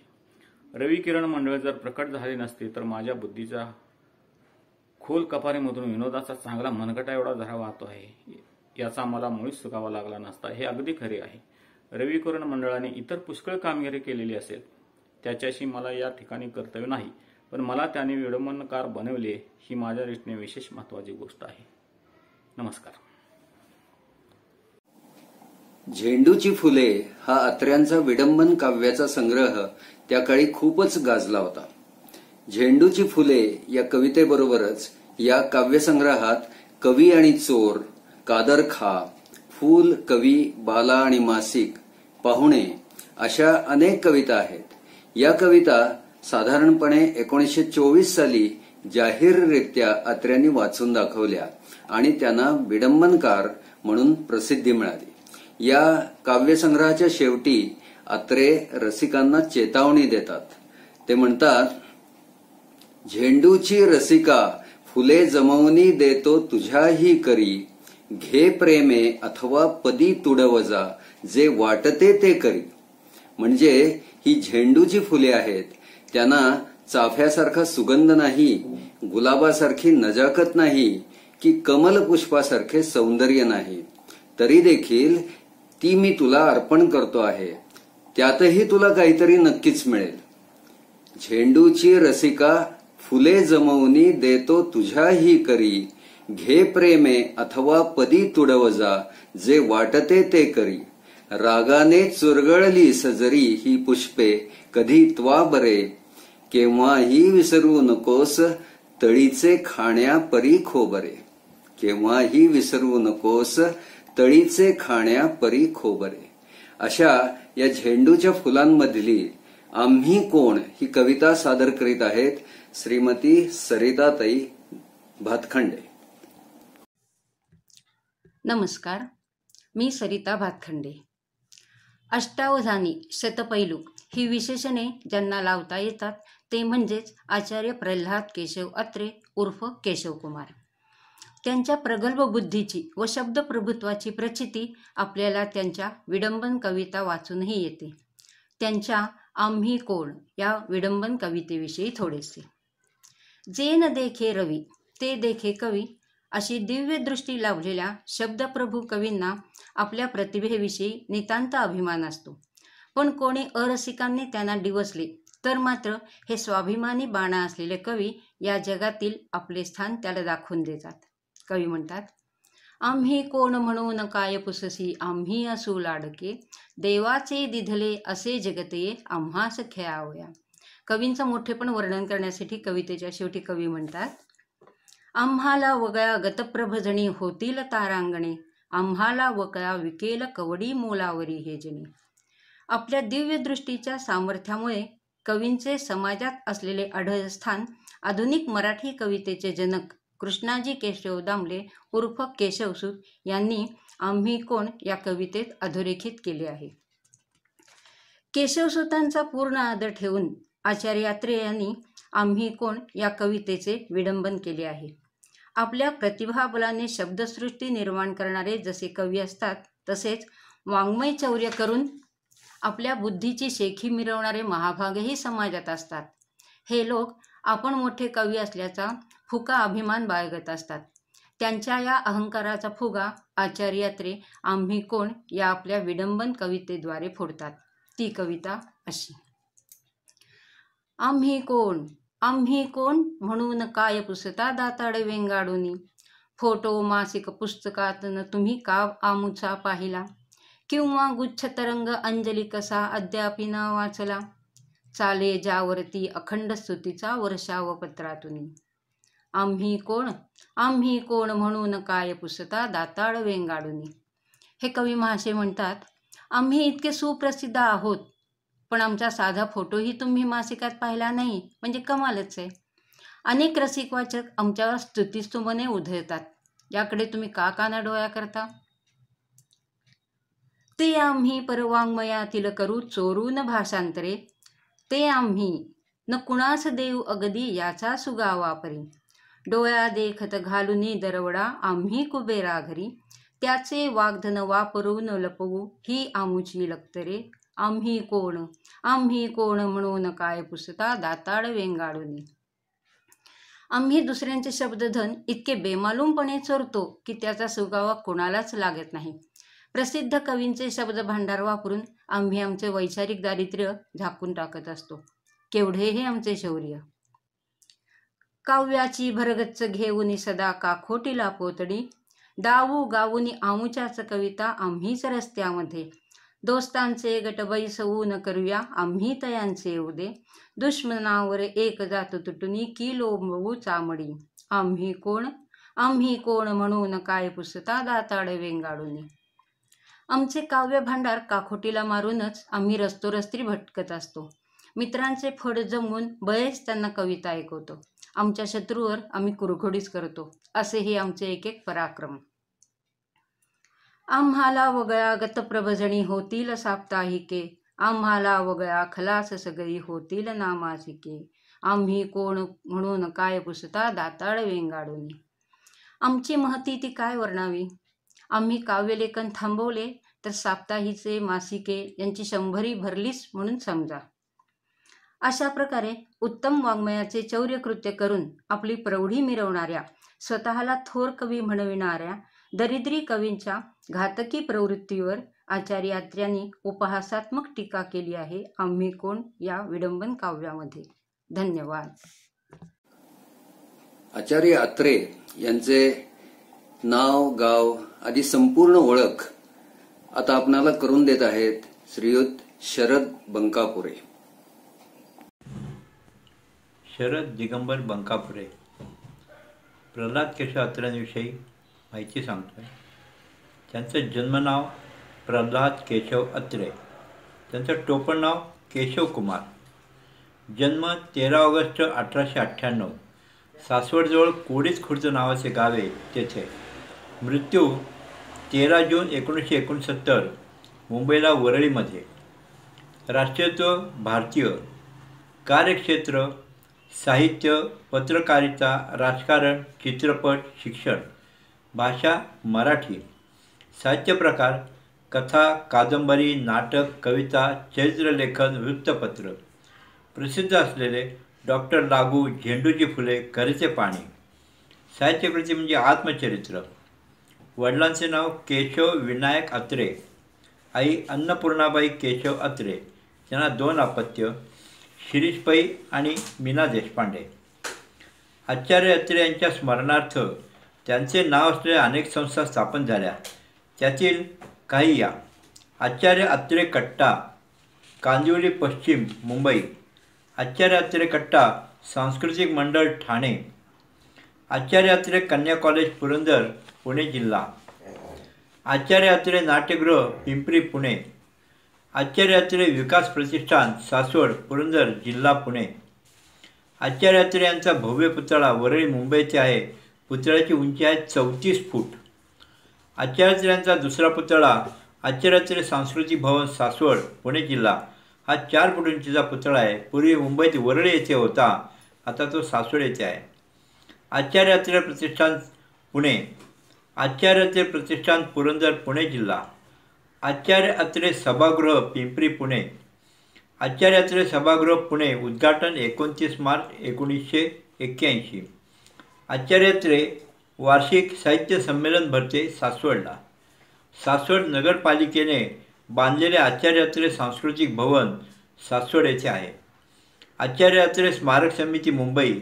रविकिरण मंडळ जर प्रकट झाले नसते तर माझ्या बुद्धीचा खोल कपारीमधून विनोदाचा चांगला मनगटा एवढा झरा वाहतो आहे, याचा मला मुळीच चुकावा लागला नसता, हे अगदी खरे आहे. रविकिरण मंडळाने इतर पुष्कळ कामगिरी केलेली असेल, त्याच्याशी मला या ठिकाणी कर्तव्य नाही, पण मला त्याने विडंबनकार बनवले ही माझ्या दृष्टीने विशेष महत्वाची गोष्ट आहे. नमस्कार. झेंडूची फुले हा अत्र्यांचा विडंबन काव्याचा संग्रह त्या काळी खूपच गाजला होता. झेंडूची फुले या कवितेबरोबरच या काव्यसंग्रहात कवी आणि चोर, कादरखा, फूल, कवी, बाला आणि मासिक, पाहुणे अशा अनेक कविता आहेत. या कविता साधारणपणे 1924 साली जाहीररित्या अत्र्यांनी वाचून दाखवल्या आणि त्यांना विडंबनकार म्हणून प्रसिद्धी मिळाली. या काव्यसंग्रहाच्या शेवटी अत्रे रसिकांना चेतावणी देतात. ते म्हणतात, झेंडूची रसिका फुले जमवनी देतो तुझ्याही करी, घे प्रेमे अथवा पदी तुडवजा, जे वाटते ते करी. म्हणजे ही झेंडूची फुले आहेत, त्यांना चाफ्यासारखा सुगंध नाही, गुलाबासारखी नजाकत नाही की कमल पुष्पासारखे सौंदर्य नाही, तरी देखील ती मी तुला अर्पण करतो आहे. त्यातही तुला काहीतरी नक्कीच मिळेल. झेंडूची रसिका फुले जमवनी देतो तुझ्याही करी, घे प्रेमे अथवा पदी तुडवजा, जे वाटते ते करी. रागाने चुरगळली सजरी ही पुष्पे कधी त्वा बरे, केव्हाही विसरू नकोस तळीचे खाण्या परी खोबरे. केव्हाही विसरू नकोस तळीचे खाण्या परी खोबरे. अशा या झेंडूच्या फुलांमधली आम्ही कोण ही कविता सादर करीत आहेत श्रीमती सरिताताई भातखंडे. नमस्कार, मी सरिता भातखंडे. अष्टावधानी, शतपैलू ही विशेषणे ज्यांना लावता येतात ते म्हणजेच आचार्य प्रल्हाद केशव अत्रे उर्फ केशवकुमार. त्यांच्या प्रगल्भ बुद्धीची व शब्दप्रभुत्वाची प्रचिती आपल्याला त्यांच्या विडंबन कविता वाचूनही येते. त्यांच्या आम्ही कोण या विडंबन कवितेविषयी थोडेसे. जे न देखे रवी ते देखे कवी अशी दिव्य दृष्टी लाभलेल्या शब्दप्रभू कवींना आपल्या प्रतिभेविषयी नितांत अभिमान असतो. पण कोणी अरसिकांनी त्यांना डिवचले तर मात्र हे स्वाभिमानी बाणा असलेले कवी या जगातील आपले स्थान त्याला दाखवून देतात. कवी म्हणतात, आम्ही कोण म्हणून काय पुससी, आम्ही असू लाडके, देवाचे दिधले असे जगते, आम्हास खेळावया. कवींचं मोठेपण वर्णन करण्यासाठी कवितेच्या शेवटी कवी म्हणतात, आम्हाला वगळा गतप्रभजणी होतील तारांगणे, आम्हाला वगळा विकेल कवडी मोलावरी हे जणी. आपल्या दिव्य दृष्टीच्या सामर्थ्यामुळे कवींचे समाजात असलेले अढळ स्थान आधुनिक मराठी कवितेचे जनक कृष्णाजी केशव दामले उर्फ केशवसूत यांनी आम्ही कोण या कवितेत अधोरेखित केले आहे. केशवसूतांचा पूर्ण आदर ठेवून आचार्य अत्रे यांनी आम्ही कोण या कवितेचे विडंबन केले आहे. आपल्या प्रतिभाबलाने शब्दसृष्टी निर्माण करणारे जसे कवी असतात तसेच वाङ्मय चौर्य करून आपल्या बुद्धीची शेखी मिरवणारे महाभागही समाजात असतात. हे लोक आपण मोठे कवी असल्याचा फुका अभिमान बाळगत असतात. त्यांच्या या अहंकाराचा फुगा आचार्य अत्रे आम्ही कोण या आपल्या विडंबन कवितेद्वारे फोडतात. ती कविता अशी. आम्ही कोण म्हणून काय पुसता दाताड वेंगाडूनी, फोटो मासिक पुस्तकात न तुम्ही का आमुचा पाहिला, किंवा गुच्छ तरंग अंजली कसा अद्यापि न वाचला, चाले ज्यावरती अखंड स्तुतीचा वर्षाव पत्रातुनी. आम्ही कोण म्हणून काय पुसता दाताड वेंगाडूनी. हे कवी महाशय म्हणतात, आम्ही इतके सुप्रसिद्ध आहोत पण आमचा साधा फोटोही तुम्ही मासिकात पाहिला नाही म्हणजे कमालच आहे. अनेक रसिक वाचक आमच्यावर स्तुतिस्तुमने उधळतात, याकडे तुम्ही का कानाडोळा करता. ते आम्ही परवाङ्मयातील करू चोरून भाषांतरे, ते आम्ही न कुणास देऊ अगदी याचा सुगावा परी, डोळ्या देखत घालुनी दरवडा आम्ही कुबेरा घरी, त्याचे वाग्धन वापरून लपवू ही आमुची लक्तरे. आम्ही कोण म्हणून काय पुसता दाताड वेंगाडूनी. आम्ही दुसऱ्यांचे शब्दधन इतके बेमालूमपणे चोरतो की त्याचा सुगावा कोणालाच लागत नाही. प्रसिद्ध कवींचे शब्द भांडार वापरून आम्ही आमचे वैचारिक दारिद्र्य झाकून टाकत असतो. केवढे हे आमचे शौर्य. काव्याची भरगच्च घेऊनी सदा काखोटीला पोतडी, दावू गावूनी आमुच्याच कविता आम्हीच रस्त्यामध्ये. दोस्तांचे गट बैसवून करूया आम्ही तयांचे उदे, दुश्मनावर एक जात तुटुनी की लोंबवू चामडी. आम्ही कोण म्हणून काय पुसता दाताड वेंगाडूनी. आमचे काव्य भांडार काखोटीला मारूनच आम्ही रस्तोरस्त्री भटकत असतो. मित्रांचे फड जमवून बरेच त्यांना कविता ऐकवतो. आमच्या शत्रूवर आम्ही कुरघोडीच करतो. असे हे आमचे एक एक पराक्रम. आम्हाला वगळा गतप्रभजणी होतील साप्ताहिके, आम्हाला वगळा खलास सगळी होतील नामासिके. आम्ही कोण म्हणून काय पुसता दाताळ वेंगाडूनी. आमची महती ती काय वर्णावी. आम्ही काव्यलेखन थांबवले तर साप्ताहिके मासिके यांची 100 भरलीच म्हणून समजा. अशा प्रकारे उत्तम वाङ्मयाचे चौर्यकृत्य करून आपली प्रौढी मिरवणाऱ्या, स्वतःला थोर कवी म्हणविणाऱ्या दरिद्री कवींच्या घातकी प्रवृत्तीवर आचार्य अत्र्यांनी उपहासात्मक टीका केली आहे आम्ही कोण या विडंबन काव्यामध्ये. धन्यवाद. आचार्य अत्रे यांचे नाव, गाव आदी संपूर्ण ओळख आता आपणाला करून देत आहेत श्रीयुत शरद बंकापुरे. शरद दिगंबर बंकापुरे. प्रल्हाद केशव अत्र्यांविषयी माहिती सांगतोय. त्यांचं जन्मनाव प्रल्हाद केशव अत्रे. त्यांचं टोपण नाव केशव कुमार. जन्म 13 ऑगस्ट 1898 सासवडजवळ कोडीच खुर्द नावाचे गाव आहे तेथे. मृत्यू 13 जून 1969 मुंबईला वरळीमध्ये. राष्ट्रीयत्व भारतीय. कार्यक्षेत्र साहित्य, पत्रकारिता, राजकारण, चित्रपट, शिक्षण. भाषा मराठी. साहित्य प्रकार कथा, कादंबरी, नाटक, कविता, चरित्रलेखन, वृत्तपत्र. प्रसिद्ध असलेले डॉक्टर लागू, झेंडूची फुले, करेचे पाणी. साहित्यकृती म्हणजे आत्मचरित्र. वडिलांचे नाव केशव विनायक अत्रे, आई अन्नपूर्णाबाई केशव अत्रे. त्यांना 2 अपत्य, शिरीष पै आणि मीना देशपांडे. आचार्य अत्रे यांच्या स्मरणार्थ त्यांचे नाव असलेल्या अनेक संस्था स्थापन झाल्या. त्यातील काही या: आचार्य अत्रे कट्टा, कांदिवली पश्चिम, मुंबई. आचार्य अत्रे कट्टा सांस्कृतिक मंडळ, ठाणे. आचार्य अत्रे कन्या कॉलेज, पुरंदर, पुणे जिल्हा. आचार्य अत्रे नाट्यगृह, पिंपरी, पुणे. आचार्य अत्रे विकास प्रतिष्ठान, सासवड, पुरंदर जिल्हा, पुणे. आचार्य अत्रे यांचा भव्य पुतळा वरळी, मुंबई येथे आहे. पुतळ्याची उंची आहे 34 फूट. आचार्य अत्रे यांचा दुसरा पुतळा आचार्य अत्रे सांस्कृतिक भवन, सासवड, पुणे जिल्हा. हा 4 फूट उंचीचा पुतळा आहे. पूर्वी मुंबईत वरळी येथे होता, आता तो सासवड येथे आहे. आचार्य अत्रे प्रतिष्ठान, पुणे. आचार्य अत्रे प्रतिष्ठान, पुरंदर, पुणे जिल्हा. आचार्य अत्रे सभागृह, पिंपरी, पुणे. आचार्य अत्रे सभागृह, पुणे. उद्घाटन 29 मार्च 1981. आचार्य अत्रे वार्षिक साहित्य संमेलन भरते सासवडला. सासवड नगरपालिकेने बांधलेले आचार्य अत्रे सांस्कृतिक भवन सासवड येथे आहे. आचार्य अत्रे स्मारक समिती, मुंबई.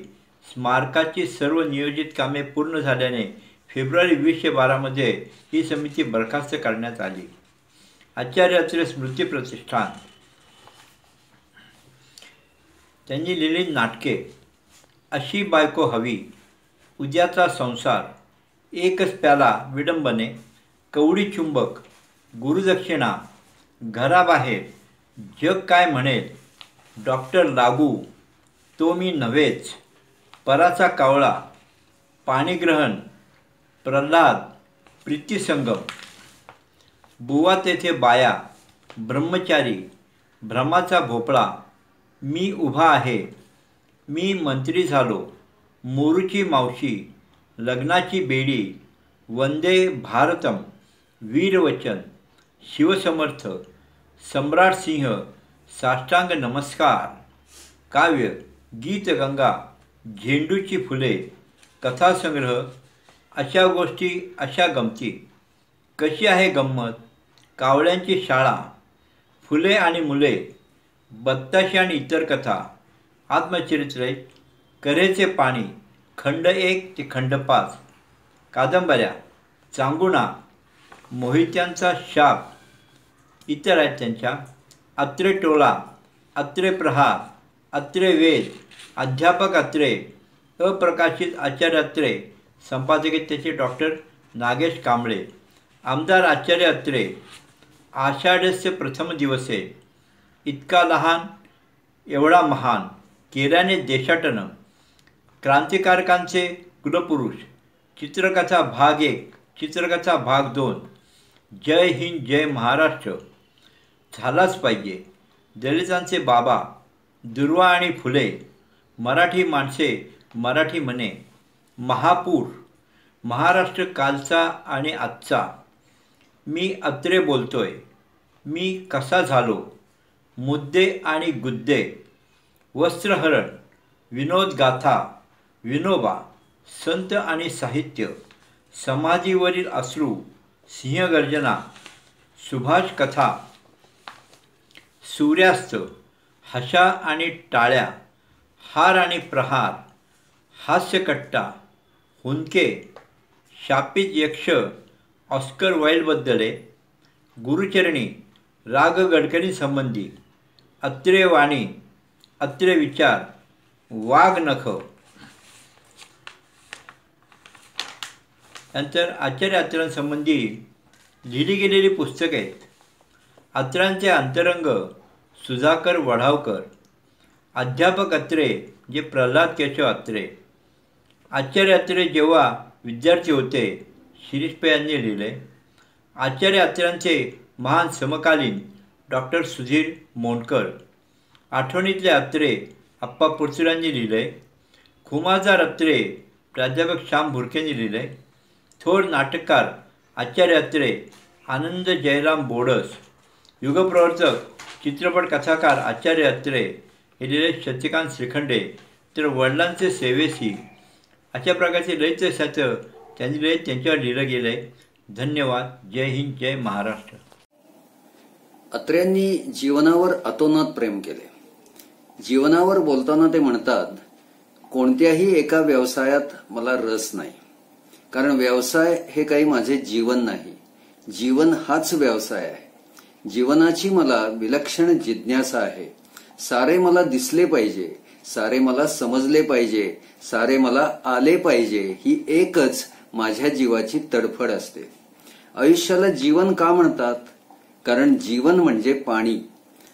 स्मारकाची सर्व नियोजित कामे पूर्ण झाल्याने फेब्रुवारी 2012 ही समिती बरखास्त करण्यात आली. आचार्य अत्रे स्मृती प्रतिष्ठान. त्यांनी लिहिलेली नाटके: अशी बायको हवी, उद्याचा संसार, एकच प्याला, विडंबने, कवडी चुंबक, गुरुदक्षिणा, घराबाहेर, जग काय म्हणेल, डॉक्टर लागू, तो मी नव्हेच, पराचा कावळा, पाणीग्रहण, प्रल्हाद, प्रीतिसंगम, बुवा तेथे बाया, ब्रह्मचारी, भ्रमाचा भोपळा, मी उभा आहे, मी मंत्री झालो, मोरूची मावशी, लग्नाची बेडी, वंदे भारतम, वीरवचन, शिवसमर्थ, सम्राट सिंह, साष्टांग नमस्कार. काव्य: गीतगंगा, झेंडूची फुले, कथासंग्रह, अशा गोष्टी, अशा गमती. कशी आहे गंमत, कावळ्यांची शाळा, फुले आणि मुले, बत्ताशी आणि इतर कथा, आत्मचरित्रे, कऱ्हेचे पाणी, खंड 1 ते खंड 5, कादंबऱ्या, चांगुणा, मोहित्यांचा शाप, इतर आहेत त्यांच्या, अत्रे टोला, अत्रे प्रहार, अत्रे वेद, अध्यापक अत्रे, अप्रकाशित आचार्य अत्रे, संपादक त्याचे डॉक्टर नागेश कांबळे, आमदार आचार्य अत्रे, आषाढस्य प्रथम दिवसे, इतका लहान एवढा महान, केल्याने देशाटन, क्रांतिकारकांचे कुलपुरुष, चित्रकथा भाग 1, चित्रकथा भाग 2, जय हिंद जय महाराष्ट्र, झालाच पाहिजे, दलितांचे बाबा, दुर्वा आणि फुले, मराठी माणसे, मराठी म्हणे, महापूर, महाराष्ट्र कालचा आणि आजचा, मी अत्रे बोलतोय, मी कसा झालो, मुद्दे आणि गुद्दे, वस्त्रहरण, विनोद गाथा, विनोबा, संत आणि साहित्य, समाधीवरील अश्रू, सिंहगर्जना, सुभाष कथा, सूर्यास्त, हशा आणि टाळ्या, हार आणि प्रहार, हास्यकट्टा, हुंदके, शापित यक्ष, ऑस्कर वाईल्डबद्दल, गुरुचरणी, राग गडकरी संबंधी, अत्रे वाणी, अत्रे विचार, वाघ नख. नंतर आचार्य अत्र्यांसंबंधी लिहिली गेलेली पुस्तके आहेत. अत्र्यांचे अंतरंग, सुधाकर वढावकर. अध्यापक अत्रे जे प्रल्हाद केशव अत्रे. आचार्य अत्रे जेव्हा विद्यार्थी होते, शिरीष पै यांनी लिहिले. आचार्य अत्र्यांचे महान समकालीन डॉक्टर सुधीर मोंडकर. आठवणीतले अत्रे अप्पा पुरसुरांनी लिहिले. खुमाजार अत्रे प्राध्यापक श्याम भुरकेंनी लिहिले. थोर नाटककार आचार्य अत्रे आनंद जयराम बोडस. युगप्रवर्तक चित्रपट कथाकार आचार्य अत्रे हे लिहिले शशिकांत श्रीखंडे. तर वडिलांचे सेवेसी अशा प्रकारचे लयच साचं त्यांनी लिहिले, त्यांच्यावर लिहिलं गेलं आहे. धन्यवाद. जय हिंद जय महाराष्ट्र. अत्र्यांनी जीवनावर अतोनात प्रेम केले. जीवनावर बोलताना ते म्हणतात, कोणत्याही एका व्यवसायात मला रस नाही, कारण व्यवसाय हे काही माझे जीवन नाही. जीवन हाच व्यवसाय आहे. जीवनाची मला विलक्षण जिज्ञासा आहे. सारे मला दिसले पाहिजे, सारे मला समजले पाहिजे, सारे मला आले पाहिजे, ही एकच माझ्या जीवाची तडफड असते. आयुष्याला जीवन का म्हणतात? कारण जीवन म्हणजे पाणी.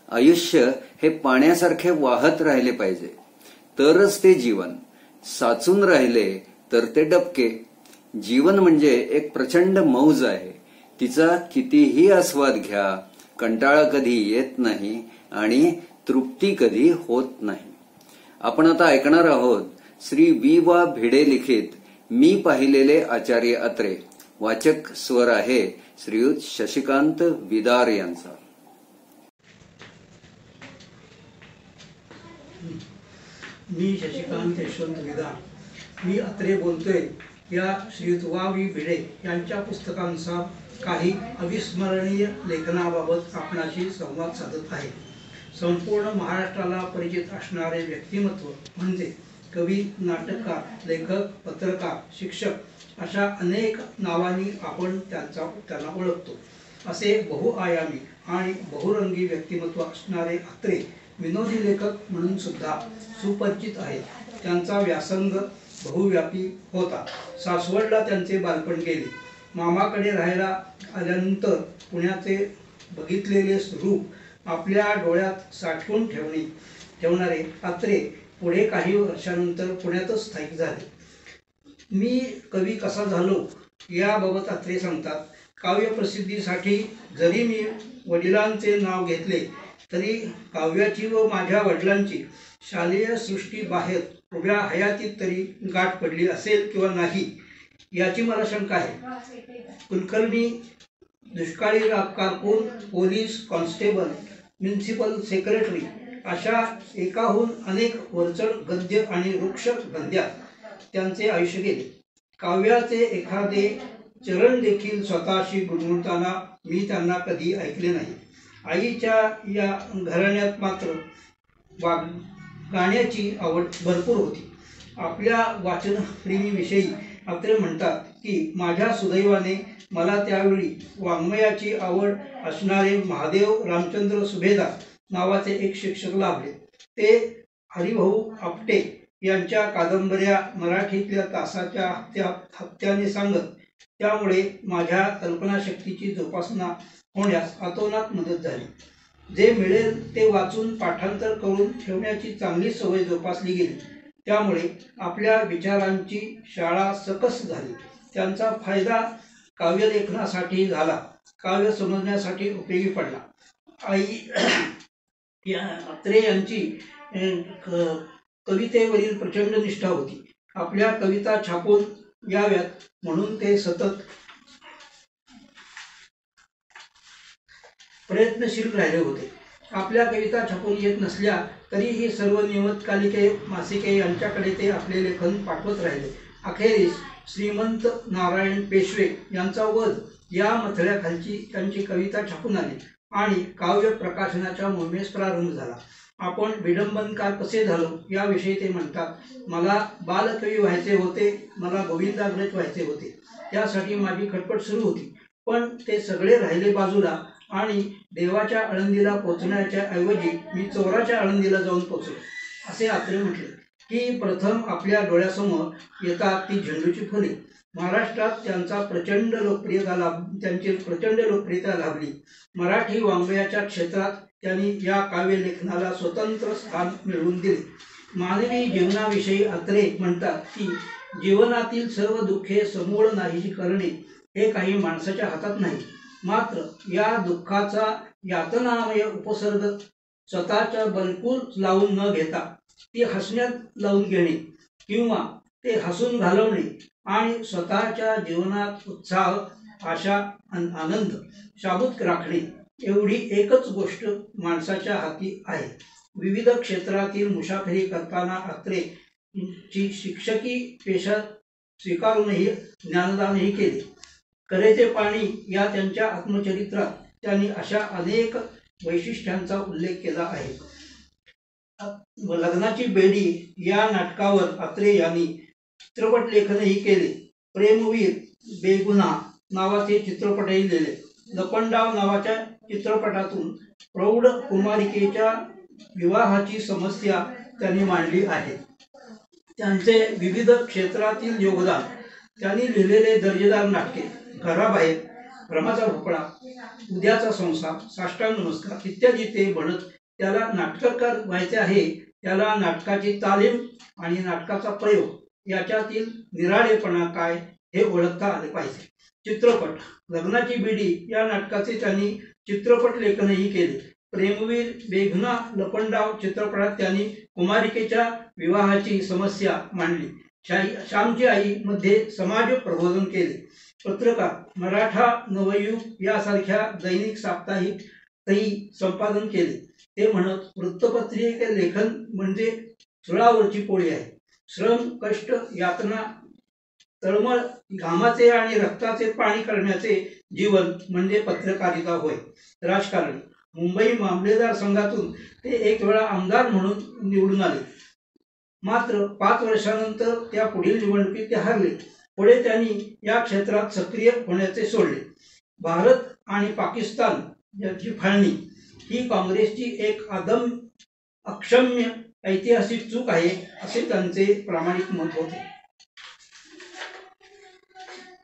आयुष्य हे पाण्यासारखे वाहत राहिले पाहिजे, तरच ते जीवन. साचून राहिले तर ते डबके. जीवन म्हणजे एक प्रचंड मौज आहे. तिचा कितीही आस्वाद घ्या, कंटाळा कधी येत नाही आणि तृप्ती कधी होत नाही. आपण आता ऐकणार आहोत श्री वि. वा. भिडे लिखित मी पाहिलेले आचार्य अत्रे. वाचक स्वर आहे श्रीयुत शशिकांत विदार यांचा. मी शशिकांत यशवंत विदार. मी अत्रे बोलतोय. या श्रीयुत वा. वि. भिडे यांच्या पुस्तकानुसार काही अविस्मरणीय लेखनाबाबत आपणाशी संवाद साधत आहे. संपूर्ण महाराष्ट्राला परिचित असणारे व्यक्तिमत्व म्हणजे कवी, नाटककार, लेखक, पत्रकार, शिक्षक अशा अनेक नावांनी आपण त्यांना ओळखतो. असे बहुआयामी आणि बहुरंगी व्यक्तिमत्व असणारे अत्रे विनोदी लेखक म्हणून सुद्धा सुपरिचित आहेत. त्यांचा व्यासंग बहुव्यापी होता. सासवडला त्यांचे बालपण गेले. मामाकडे राहायला आल्यानंतर पुण्याचे बघितलेले रूप आपल्या डोळ्यात साठवून ठेवणारे अत्रे पुढे काही वर्षानंतर पुण्यातच स्थायिक झाले. मी कवी कसा झालो याबाबत अत्रे सांगतात. काव्य प्रसिद्धीसाठी जरी मी वडिलांचे नाव घेतले तरी काव्याची व माझ्या वडिलांची शालेय सृष्टीबाहेर उभ्या हयातीत तरी गाठ पडली असेल किंवा नाही याची मला शंका आहे. कुलकर्णी, दुष्काळी कारकून, पोलीस कॉन्स्टेबल, म्युनिसिपल सेक्रेटरी अशा एकाहून अनेक वरचढ गद्य आणि वृक्ष गद्यात त्यांचे आयुष्य गेले. काव्याचे एखादे चरण देखील स्वतःशी गुणगुणताना मी त्यांना कधी ऐकले नाही. आईच्या या घराण्यात मात्र गाण्याची आवड भरपूर होती. आपल्या वाचनप्रेमीविषयी अत्रे म्हणतात की माझ्या सुदैवाने मला त्यावेळी वाङ्मयाची आवड असणारे महादेव रामचंद्र सुभेदार नावाचे एक शिक्षक लाभले. ते हरिभाऊ आपटे यांच्या कादंबऱ्या मराठीतल्या तासाच्या हप्त्याने सांगत. त्यामुळे माझ्या कल्पनाशक्तीची जोपासना होण्यास अतोनात मदत झाली. जे मिळेल ते वाचून पाठांतर करून ठेवण्याची चांगली सवय जोपासली गेली. त्यामुळे आपल्या विचारांची शाळा सकस झाली. त्यांचा फायदा काव्यलेखनासाठी झाला, काव्य समजण्यासाठी उपयोगी पडला. आई अत्रे यांची कवितेवरील प्रचंड निष्ठा होती. आपल्या कविता छापून याव्यात म्हणून ते सतत प्रयत्नशील राहिले होते. आपल्या कविता छापून येत नसल्या तरीही सर्व नियतकालिके मासिके यांच्याकडे ते आपले लेखन पाठवत राहिले. अखेरीस श्रीमंत नारायण पेशवे यांचा वध या मथळ्याखालची त्यांची कविता छापून आली आणि काव्य प्रकाशनाच्या मोहिमेस प्रारंभ झाला. आपण विडंबनकार कसे झालो याविषयी ते म्हणतात. मला बालकवी व्हायचे होते, मला गोविंदाग्रज व्हायचे होते. त्यासाठी माझी खटपट सुरू होती, पण ते सगळे राहिले बाजूला आणि देवाच्या आळंदीला पोचण्याच्या ऐवजी मी चोराच्या आळंदीला जाऊन पोचलो, असे अत्रे म्हटले. की प्रथम आपल्या डोळ्यासमोर येतात ती झेंडूची फुले. महाराष्ट्रात त्यांची प्रचंड लोकप्रियता लाभली. मराठी वाङ्मयाच्या क्षेत्रात त्यांनी या काव्यलेखनाला स्वतंत्र स्थान मिळवून दिले. मानवी जीवनाविषयी अत्रे म्हणतात की जीवनातील सर्व दुःखे समूळ नाहीशी करणे हे काही माणसाच्या हातात नाही. मात्र या दुःखाचा यातनामय उपसर्ग स्वतःच्या बलकूल लावून न घेता ती हसण्यात लावून घेणे किंवा ते हसून घालवणे आणि स्वतःच्या जीवनात उत्साह, आशा, आनंद शाबूत राखणे एवढी एकच गोष्ट माणसाच्या हाती आहे. विविध क्षेत्रातील मुसाफरी करताना अत्रेची शिक्षकी पेशा स्वीकारूनही ज्ञानदानही केले. करेचे पाणी या त्यांच्या आत्मचरित्रात त्यांनी अशा अनेक वैशिष्ट्यांचा उल्लेख केला आहे. लग्नाची बेडी या नाटकावर अत्रे यांनी चित्रपट लेखनही केले. प्रेमवीर बेगुन्हा नावाचे चित्रपटही लिहिले. लपंडाव नावाच्या चित्रपटातून प्रौढ कुमारिकेच्या विवाहाची समस्या त्यांनी मांडली आहे. त्यांचे विविध क्षेत्रातील योगदान, त्यांनी लिहिलेले दर्जेदार नाटके घराबाहेर, भ्रमाचा भोपळा, उद्याचा संसार, साष्टांग नमस्कार इत्यादी ते म्हणत. त्याला नाटककार व्हायचे आहे, त्याला नाटकाची तालीम आणि नाटकाचा प्रयोग याच्यातील निराळेपणा काय हे ओळखता आले पाहिजे. चित्रपट लग्नाची बेडी या नाटकाचे त्यांनी चित्रपट लेखनही केले. प्रेमवीर बेगुन्हा लपंडाव चित्रपटात त्यांनी कुमारिकेच्या विवाहाची समस्या मांडली. श्यामची आई मध्ये समाज प्रबोधन केले. पत्रकार, मराठा नवयुग यासारख्या दैनिक साप्ताहिकही संपादन केले. ते म्हणत वृत्तपत्रिके लेखन म्हणजे सुळावरची पोळी आहे. श्रम, कष्ट, यातना, तळमळ, घामाचे आणि रक्ताचे पाणी करण्याचे जीवन म्हणजे पत्रकारिता होय. राजकारण, मुंबई मामलेदार संघातून ते एक वेळा आमदार म्हणून निवडून आले. मात्र 5 वर्षानंतर त्या पुढील निवडणुकीत ते हारले. पुढे त्यांनी या क्षेत्रात सक्रिय होण्याचे सोडले. भारत आणि पाकिस्तान याची फाळणी ही काँग्रेसची एक अक्षम्य ऐतिहासिक चूक आहे असे त्यांचे प्रामाणिक मत होते.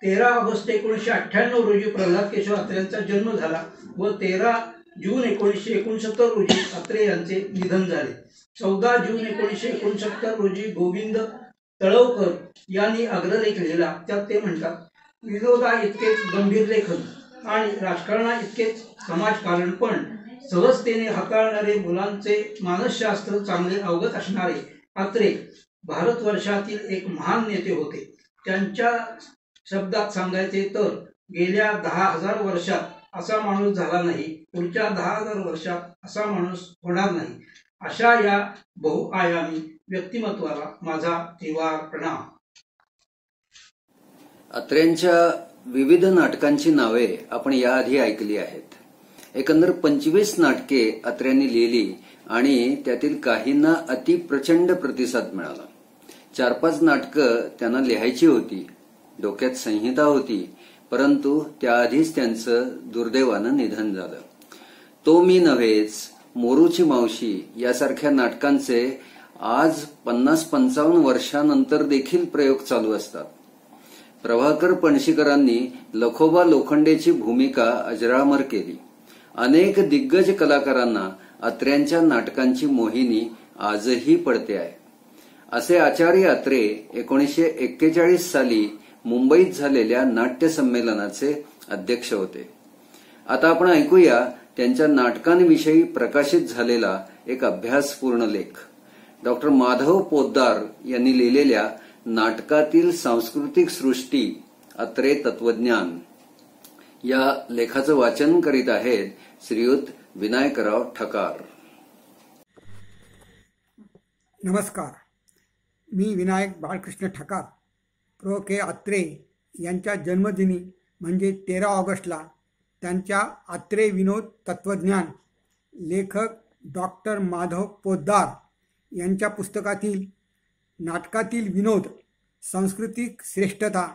13 ऑगस्ट 1998 रोजी प्रल्हाद केशव अत्रे यांचा जन्म झाला व 13 जून 1969 रोजी अत्रे यांचे निधन झाले. 14 जून 1969 रोजी गोविंद तळवकर यांनी अग्रलेख लिहिला. त्यात ते म्हणतात, विनोदा इतकेच गंभीर लेखन आणि राजकारणा इतकेच समाजकारण, पण सहजतेने हाताळणारे मुलांचे मानसशास्त्र चांगले अवगत असणारे अत्रे भारतवर्षातील एक महान नेते होते. त्यांच्या शब्दात सांगायचे तर गेल्या 10,000 वर्षात असा माणूस झाला नाही, पुढच्या 10,000 वर्षात असा माणूस होणार नाही. अशा या बहुआयामी व्यक्तिमत्वाला माझा त्रिवार प्रणाम. अत्र्यांच्या विविध नाटकांची नावे आपण याआधी ऐकली आहेत. एकंदर 25 नाटके अत्र्यांनी लिहिली आणि त्यातील काहींना अति प्रचंड प्रतिसाद मिळाला. 4-5 नाटकं त्यांना लिहायची होती, डोक्यात संहिता होती, परंतु त्याआधीच त्यांचं दुर्दैवानं निधन झालं. तो मी नव्हेच, मोरूची मावशी यासारख्या नाटकांचे आज 50-55 वर्षानंतर देखील प्रयोग चालू असतात. प्रभाकर पणशीकरांनी लखोबा लोखंडेची भूमिका अजरामर केली. अनेक दिग्गज कलाकारांना अत्र्यांच्या नाटकांची मोहिनी आजही पडते आहे. असे आचार्य अत्रे 1941 साली मुंबईत झालेल्या नाट्य संमेलनाचे अध्यक्ष होते. आता आपण ऐकूया त्यांच्या नाटकांविषयी प्रकाशित झालेला एक अभ्यासपूर्ण लेख. डॉक्टर माधव पोद्दार यांनी लिहिलेल्या नाटकातील सांस्कृतिक सृष्टी अत्रे तत्वज्ञान या लेखाचं वाचन करीत आहेत श्रीयुत विनायकराव ठकार. नमस्कार. मी विनायक बाळकृष्ण ठकार. प्रो के अत्रे यांच्या जन्मदिनी म्हणजे 13 ऑगस्टला त्यांच्या अत्रे विनोद तत्वज्ञान लेखक डॉक्टर माधव पोद्दार यांच्या पुस्तकातील नाटकातील विनोद सांस्कृतिक श्रेष्ठता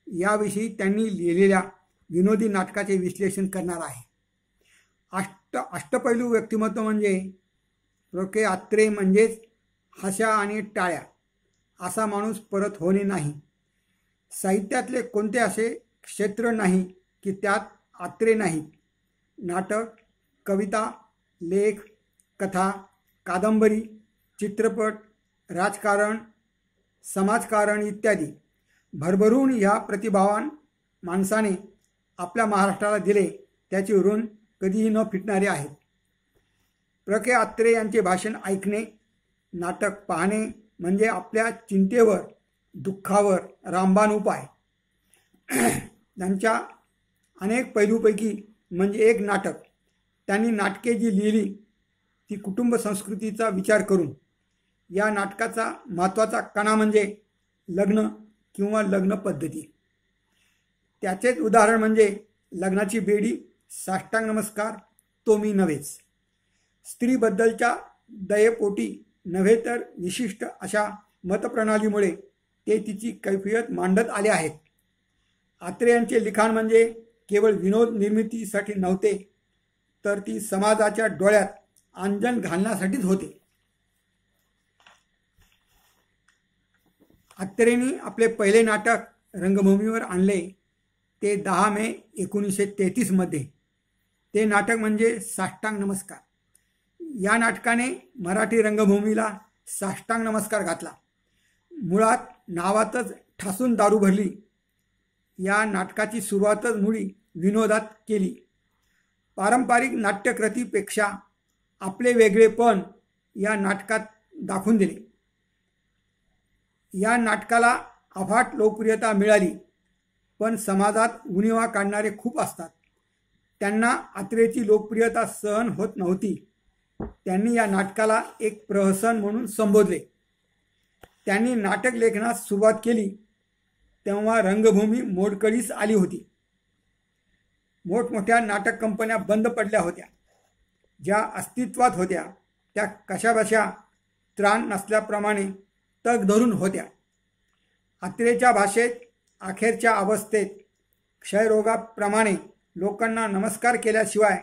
याविषयी त्यांनी लिहिलेल्या विनोदी नाटकाचे विश्लेषण करणार आहे. अष्टपैलू व्यक्तिमत्व म्हणजे प्रो के अत्रे म्हणजेच हशा आणि टाळ्या असा माणूस परत होणे नाही. साहित्यातले कोणते असे क्षेत्र नाही की त्यात अत्रे नाहीत. नाटक, कविता, लेख, कथा, कादंबरी, चित्रपट, राजकारण, समाजकारण इत्यादी भरभरून ह्या प्रतिभावान माणसाने आपल्या महाराष्ट्राला दिले त्याचे ऋण कधीही न फिटणारे आहेत. प्र के अत्रे यांचे भाषण ऐकणे, नाटक पाहणे म्हणजे आपल्या चिंतेवर, दुःखावर रामबाण उपाय. त्यांच्या अनेक पैलूपैकी म्हणजे एक नाटक. त्यांनी नाटके जी लिहिली ती कुटुंब संस्कृतीचा विचार करून. या नाटकाचा महत्त्वाचा कणा म्हणजे लग्न किंवा लग्न पद्धती. त्याचेच उदाहरण म्हणजे लग्नाची बेडी, साष्टांग नमस्कार, तो मी नव्हेच. स्त्रीबद्दलच्या दयेपोटी नव्हे तर विशिष्ट अशा मतप्रणालीमुळे ते तिची कैफियत मांडत आले आहेत. अत्रे यांचे लिखाण म्हणजे केवळ विनोद निर्मितीसाठी नव्हते, तर ती समाजाच्या डोळ्यात अंजन घालण्यासाठीच होते. अत्रेंनी आपले पहिले नाटक रंगभूमीवर आणले ते 10 मे 1933 मध्ये. ते नाटक म्हणजे साष्टांग नमस्कार. या नाटकाने मराठी रंगभूमीला साष्टांग नमस्कार घातला. मुळात नावातच ठासून दारू भरली. या नाटकाची सुरुवातच मुळी विनोदात केली. पारंपरिक नाट्यकृतीपेक्षा आपले वेगळेपण या नाटकात दाखवून दिले. या नाटकाला अफाट लोकप्रियता मिळाली, पण समाजात उणिवा काढणारे खूप असतात. त्यांना अत्रेची लोकप्रियता सहन होत नव्हती. त्यांनी या नाटकाला एक प्रहसन म्हणून संबोधले. त्यांनी नाटक लेखनास सुरुवात केली तेव्हा रंगभूमी मोडकळीस आली होती. मोठमोठ्या नाटक कंपन्या बंद पडल्या होत्या. ज्या अस्तित्वात होत्या त्या कशाबशा त्राण नसल्याप्रमाणे तग धरून होत्या. अत्रेच्या भाषेत अखेरच्या अवस्थेत क्षयरोगाप्रमाणे लोकांना नमस्कार केल्याशिवाय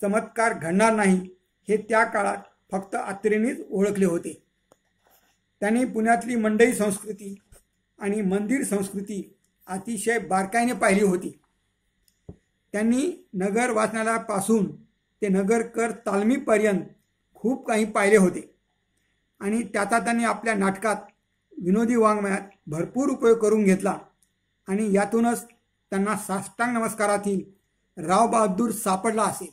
चमत्कार घडणार नाही हे त्या काळात फक्त अत्रेंनीच ओळखले होते. त्यांनी पुण्यातली मंडई संस्कृती आणि मंदिर संस्कृती अतिशय बारकाईने पाहिली होती. त्यांनी नगर वाचनालयापासून ते नगरकर तालमीपर्यंत खूप काही पाहिले होते आणि त्याचा त्यांनी आपल्या नाटकात विनोदी वाङ्मयात भरपूर उपयोग करून घेतला आणि यातूनच त्यांना साष्टांग नमस्कारातील राव बहादूर सापडला असेल.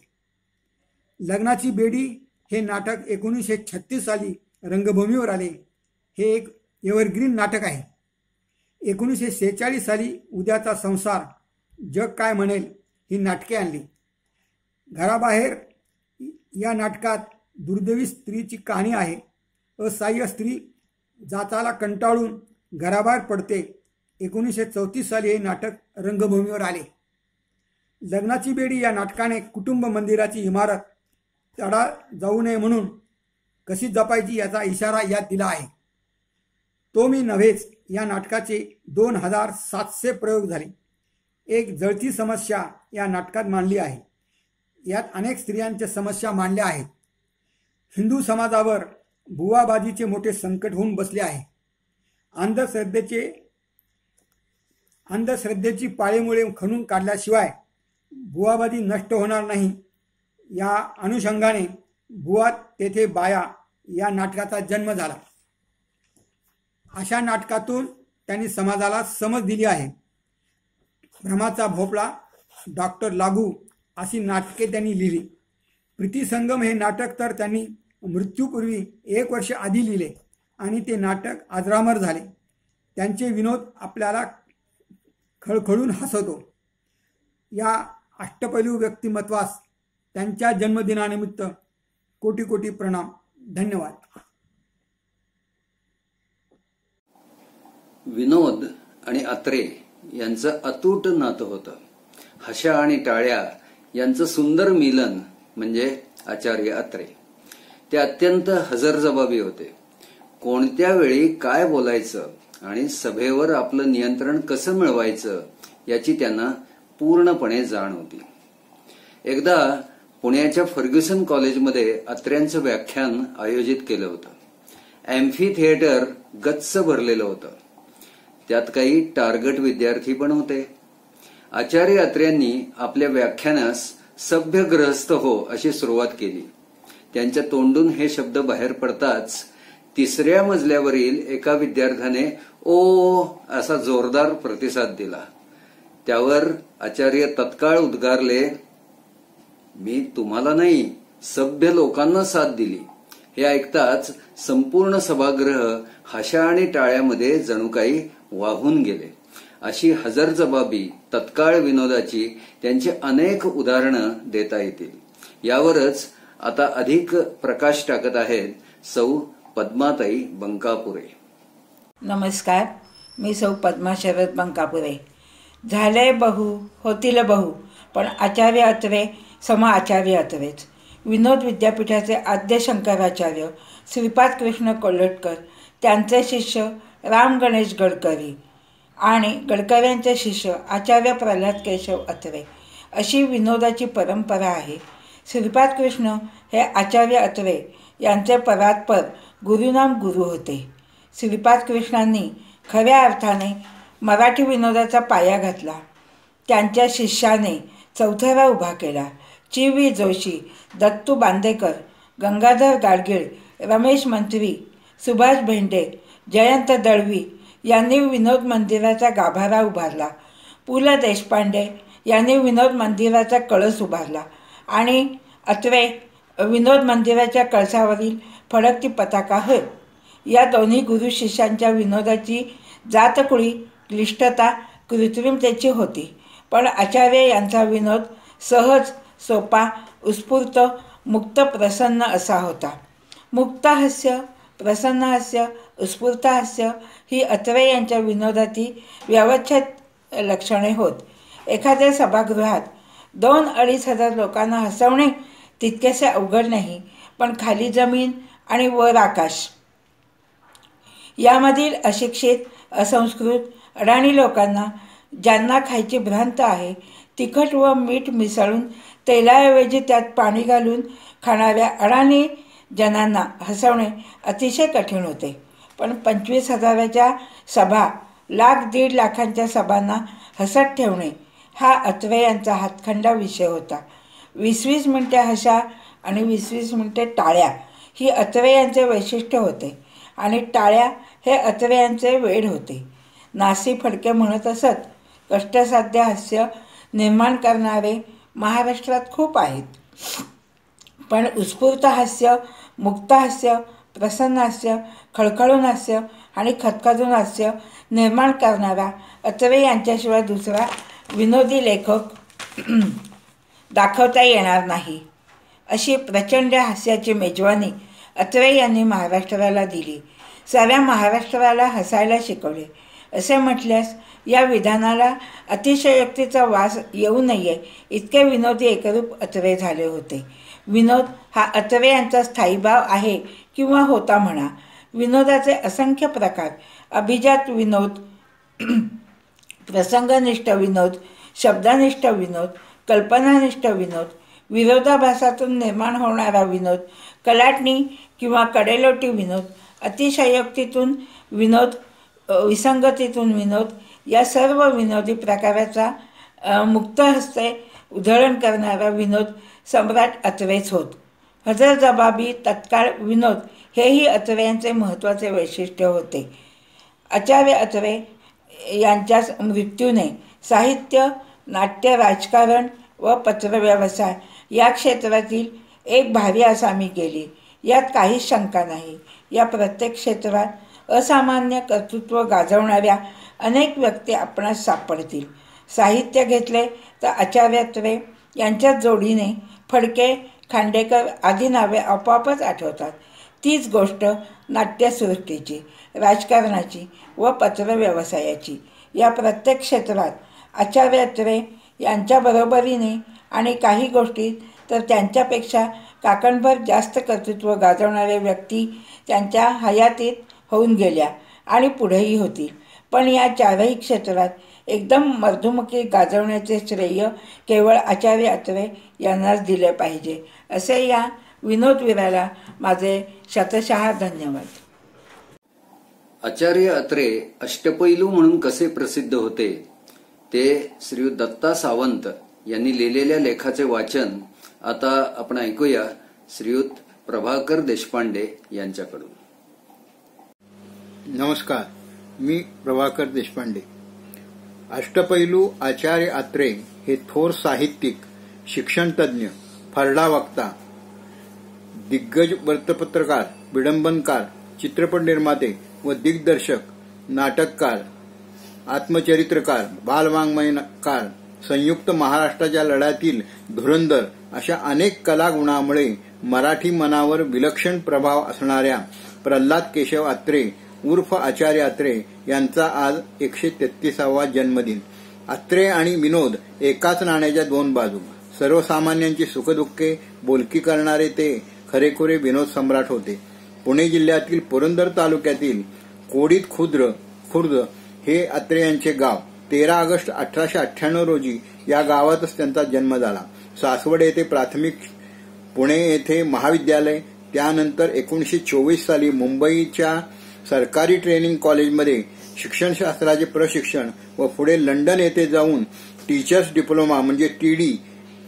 लग्नाची बेडी हे नाटक 1936 साली रंगभूमीवर आले. हे एक एव्हरग्रीन नाटक आहे. 1946 साली उद्याचा संसार, जग काय म्हणेल ही नाटके आणली. घराबाहेर या नाटकात दुर्दैवी स्त्रीची कहाणी आहे. असहाय्य स्त्री जाचाला कंटाळून घराबाहेर पडते. 1934 साली हे नाटक रंगभूमीवर आले. लग्नाची बेडी या नाटकाने कुटुंब मंदिराची इमारत तडा जाऊ नये म्हणून कशी जपायची याचा इशारा यात दिला आहे. तो मी नव्हेच या नाटकाचे 2700 प्रयोग झाले. एक जळती समस्या या नाटकात मांडली आहे. यात अनेक स्त्रियांच्या समस्या मांडल्या आहेत. हिंदू समाजावर बुवाबाजीचे मोठे संकट होऊन बसले आहे. अंधश्रद्धेची पाळेमुळे खणून काढल्याशिवाय बुवाबाजी नष्ट होणार नाही. या अनुषंगाने बुवा तेथे बाया या नाटकाचा जन्म झाला. अशा नाटकातून त्यांनी समाजाला समज दिली आहे. भ्रमाचा भोपळा, डॉक्टर लागू अशी नाटके त्यांनी लिहिली. प्रीतिसंगम हे नाटक तर त्यांनी मृत्यूपूर्वी 1 वर्ष आधी लिहिले आणि ते नाटक अजरामर झाले. त्यांचे विनोद आपल्याला खळखळून हसवतो. या अष्टपैलू व्यक्तिमत्वास त्यांच्या जन्मदिनानिमित्त कोटी कोटी प्रणाम. धन्यवाद. विनोद आणि अत्रे यांचं अतूट नातं होतं. हशा आणि टाळ्या यांचं सुंदर मिलन म्हणजे आचार्य अत्रे. ते अत्यंत हजरजबाबी होते. कोणत्या वेळी काय बोलायचं आणि सभेवर आपलं नियंत्रण कसं मिळवायचं याची त्यांना पूर्णपणे जाण होती. एकदा पुण्याच्या फर्ग्युसन कॉलेजमध्ये अत्र्यांचं व्याख्यान आयोजित केलं होतं. एम्फी थिएटर गच्च भरलेलं होतं. त्यात काही टार्गेट विद्यार्थी पण होते. आचार्य अत्र्यांनी आपल्या व्याख्यानास सभ्य गृहस्थ हो अशी सुरुवात केली. त्यांच्या तोंडून हे शब्द बाहेर पडताच 3ऱ्या मजल्यावरील एका विद्यार्थ्याने ओ असा जोरदार प्रतिसाद दिला. त्यावर आचार्य तत्काळ उद्गारले, मी तुम्हाला नाही सभ्य लोकांना साथ दिली. हे ऐकताच संपूर्ण सभागृह हशा आणि टाळ्यामध्ये जणू काही वाहून गेले. अशी हजरजबाबी तत्काळ विनोदाची त्यांची अनेक उदाहरणं देता येतील. यावरच आता अधिक प्रकाश टाकत आहेत सौ पद्माताई बंकापुरे. नमस्कार, मी सौ पद्मा शरद बंकापुरे. झाले बहु होतील बहु, पण आचार्य अत्रे सम आचार्य अत्रेच. विनोद विद्यापीठाचे आद्य शंकराचार्य श्रीपाद कृष्ण कोल्हटकर, त्यांचे शिष्य राम गणेश गडकरी आणि गडकऱ्यांचे शिष्य आचार्य प्रल्हाद केशव अत्रे अशी विनोदाची परंपरा आहे. श्रीपाद कृष्ण हे आचार्य अत्रे यांचे परात्पर गुरुनाम गुरु होते. श्रीपाद कृष्णांनी खऱ्या अर्थाने मराठी विनोदाचा पाया घातला. त्यांच्या शिष्याने चौथरा उभा केला. चि.वी. जोशी, दत्तू बांदेकर, गंगाधर गाडगीळ, रमेश मंत्री, सुभाष भेंडे, जयंत दळवी यांनी विनोद मंदिराचा गाभारा उभारला. पु ल देशपांडे यांनी विनोद मंदिराचा कळस उभारला आणि अत्रे विनोद मंदिराच्या कळसावरील फडकती पताका होय. या दोन्ही गुरु शिष्यांच्या विनोदाची जातकुळी क्लिष्टता कृत्रिमतेची होती, पण आचार्य यांचा विनोद सहज, सोपा, उत्स्फूर्त, मुक्त, प्रसन्न असा होता. मुक्त हास्य, प्रसन्न हास्य, उत्स्फूर्त हास्य ही अत्रे यांच्या विनोदाची व्यवच्छेद लक्षणे होत. एखाद्या सभागृहात 2-2.5 हजार लोकांना हसवणे तितकेसे अवघड नाही, पण खाली जमीन आणि वर आकाश यामधील अशिक्षित, असंस्कृत, अडाणी लोकांना, ज्यांना खायची भ्रांत आहे, तिखट व मीठ मिसळून तेलाऐवजी त्यात पाणी घालून खाणाऱ्या अडाणी जनांना हसवणे अतिशय कठीण होते. पण 25,000च्या सभा, 1,00,000-1.5 लाखांच्या सभांना हसत ठेवणे हा अत्रे यांचा हातखंडा विषय होता. 20-20 मिनिटे हशा आणि 20-20 मिनिटे टाळ्या ही अत्रे यांचे वैशिष्ट्य होते आणि टाळ्या हे अत्रे यांचे वेड होते. नासी फडके म्हणत असत, कष्टसाध्य हास्य निर्माण करणारे महाराष्ट्रात खूप आहेत, पण उत्स्फूर्त हास्य, मुक्त हास्य, प्रसन्न हास्य, खळखळून हास्य आणि खदखदून हास्य निर्माण करणारा अत्रे यांच्याशिवाय दुसरा विनोदी लेखक दाखवता येणार नाही. अशी प्रचंड हास्याची मेजवानी अत्रे यांनी महाराष्ट्राला दिली. साऱ्या महाराष्ट्राला हसायला शिकवले. असे म्हटल्यास या विधानाला अतिशयोक्तीचा वास येऊ नये इतके विनोदी एकरूप अत्रे झाले होते. विनोद हा अत्रे यांचा स्थायीभाव आहे किंवा होता म्हणा. विनोदाचे असंख्य प्रकार, अभिजात विनोद, प्रसंगनिष्ठ विनोद, शब्दनिष्ठ विनोद, कल्पनानिष्ठ विनोद, विरोधाभासातून निर्माण होणारा विनोद, कलाटणी किंवा कडेलोटी विनोद, अतिशयोक्तीतून विनोद, विसंगतीतून विनोद, या सर्व विनोदी प्रकाराचा मुक्तहस्ते उधळण करणारा विनोद सम्राट अत्रेच होत. हजरजबाबी तत्काळ विनोद हेही अत्रे यांचे महत्त्वाचे वैशिष्ट्य होते. आचार्य अत्रे यांच्या मृत्यूने साहित्य, नाट्य, राजकारण व पत्रव्यवसाय या क्षेत्रातील एक भारी आसामी गेली, यात काहीच शंका नाही. या प्रत्येक क्षेत्रात असामान्य कर्तृत्व गाजवणाऱ्या अनेक व्यक्ती आपणास सापडतील. साहित्य घेतले तर आचार्य अत्रे यांच्याच जोडीने फडके, खांडेकर आदी नावे आपोआपच आठवतात. तीच गोष्ट नाट्यसृष्टीची, राजकारणाची व पत्रव्यवसायाची. या प्रत्येक क्षेत्रात आचार्य अत्रे यांच्या बरोबरीने आणि काही गोष्टीत तर त्यांच्यापेक्षा काकणभर जास्त कर्तृत्व गाजवणारे व्यक्ती त्यांच्या हयातीत होऊन गेल्या आणि पुढेही होतील. पण या चारही क्षेत्रात एकदम मर्दुमकी गाजवण्याचे श्रेय केवळ आचार्य अत्रे यांनाच दिले पाहिजे. असे या विनोदवीराला माझे शतशः धन्यवाद. आचार्य अत्रे अष्टपैलू म्हणून कसे प्रसिद्ध होते ते श्रीयुत दत्ता सावंत यांनी लिहिलेल्या लेखाचे वाचन आता आपण ऐकूया श्रीयुत प्रभाकर देशपांडे यांच्याकडून. नमस्कार, मी प्रभाकर देशपांडे. अष्टपैलू आचार्य अत्रे हे थोर साहित्यिक, शिक्षणतज्ञ, फरडा वक्ता, दिग्गज वृत्तपत्रकार, विडंबनकार, चित्रपट निर्माते व दिग्दर्शक, नाटककार, आत्मचरित्रकार, बालवाङ्मयकार, संयुक्त महाराष्ट्राच्या लढ्यातील धुरंधर अशा अनेक कलागुणामुळे मराठी मनावर विलक्षण प्रभाव असणाऱ्या प्रल्हाद केशव अत्रे उर्फ आचार्य अत्रे यांचा आज 133वा जन्मदिन. अत्रे आणि विनोद एकाच नाण्याच्या दोन बाजू. सर्वसामान्यांची सुखदुःखे बोलकी करणारे ते खरेखुरे विनोद सम्राट होते. पुणे जिल्ह्यातील पुरंदर तालुक्यातील कोडीत खुर्द हे अत्रे यांचे गाव. 13 ऑगस्ट 1898 रोजी या गावातच त्यांचा जन्म झाला. सासवड येथे प्राथमिक, पुणे येथे महाविद्यालय, त्यानंतर 1924 साली मुंबईच्या सरकारी ट्रेनिंग कॉलेजमध्ये शिक्षणशास्त्राचे प्रशिक्षण व पुढे लंडन येथे जाऊन टीचर्स डिप्लोमा म्हणजे TD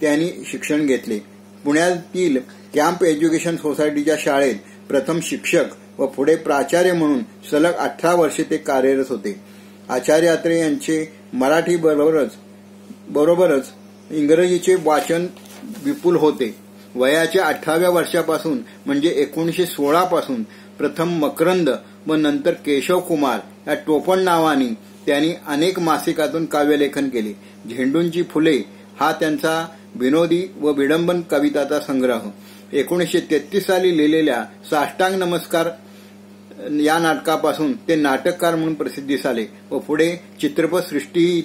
त्यांनी शिक्षण घेतले. पुण्यातील कॅम्प एज्युकेशन सोसायटीच्या शाळेत प्रथम शिक्षक व पुढे प्राचार्य म्हणून सलग 18 वर्षे ते कार्यरत होते. आचार्य अत्रे यांचे मराठी बरोबरच इंग्रजीचे वाचन विपुल होते. वयाच्या 18व्या वर्षापासून म्हणजे 1916 पासून प्रथम मकरंद व नंतर केशव कुमार या टोपण नावाने त्यांनी अनेक मासिकातून काव्यलेखन केले. झेंडूंची फुले हा त्यांचा विनोदी व विडंबन कविताचा संग्रह. 1933 साली लिहिलेल्या साष्टांग नमस्कार या नाटकापासून ते नाटककार म्हणून प्रसिद्धीस आले व पुढे चित्रपटसृष्टीतही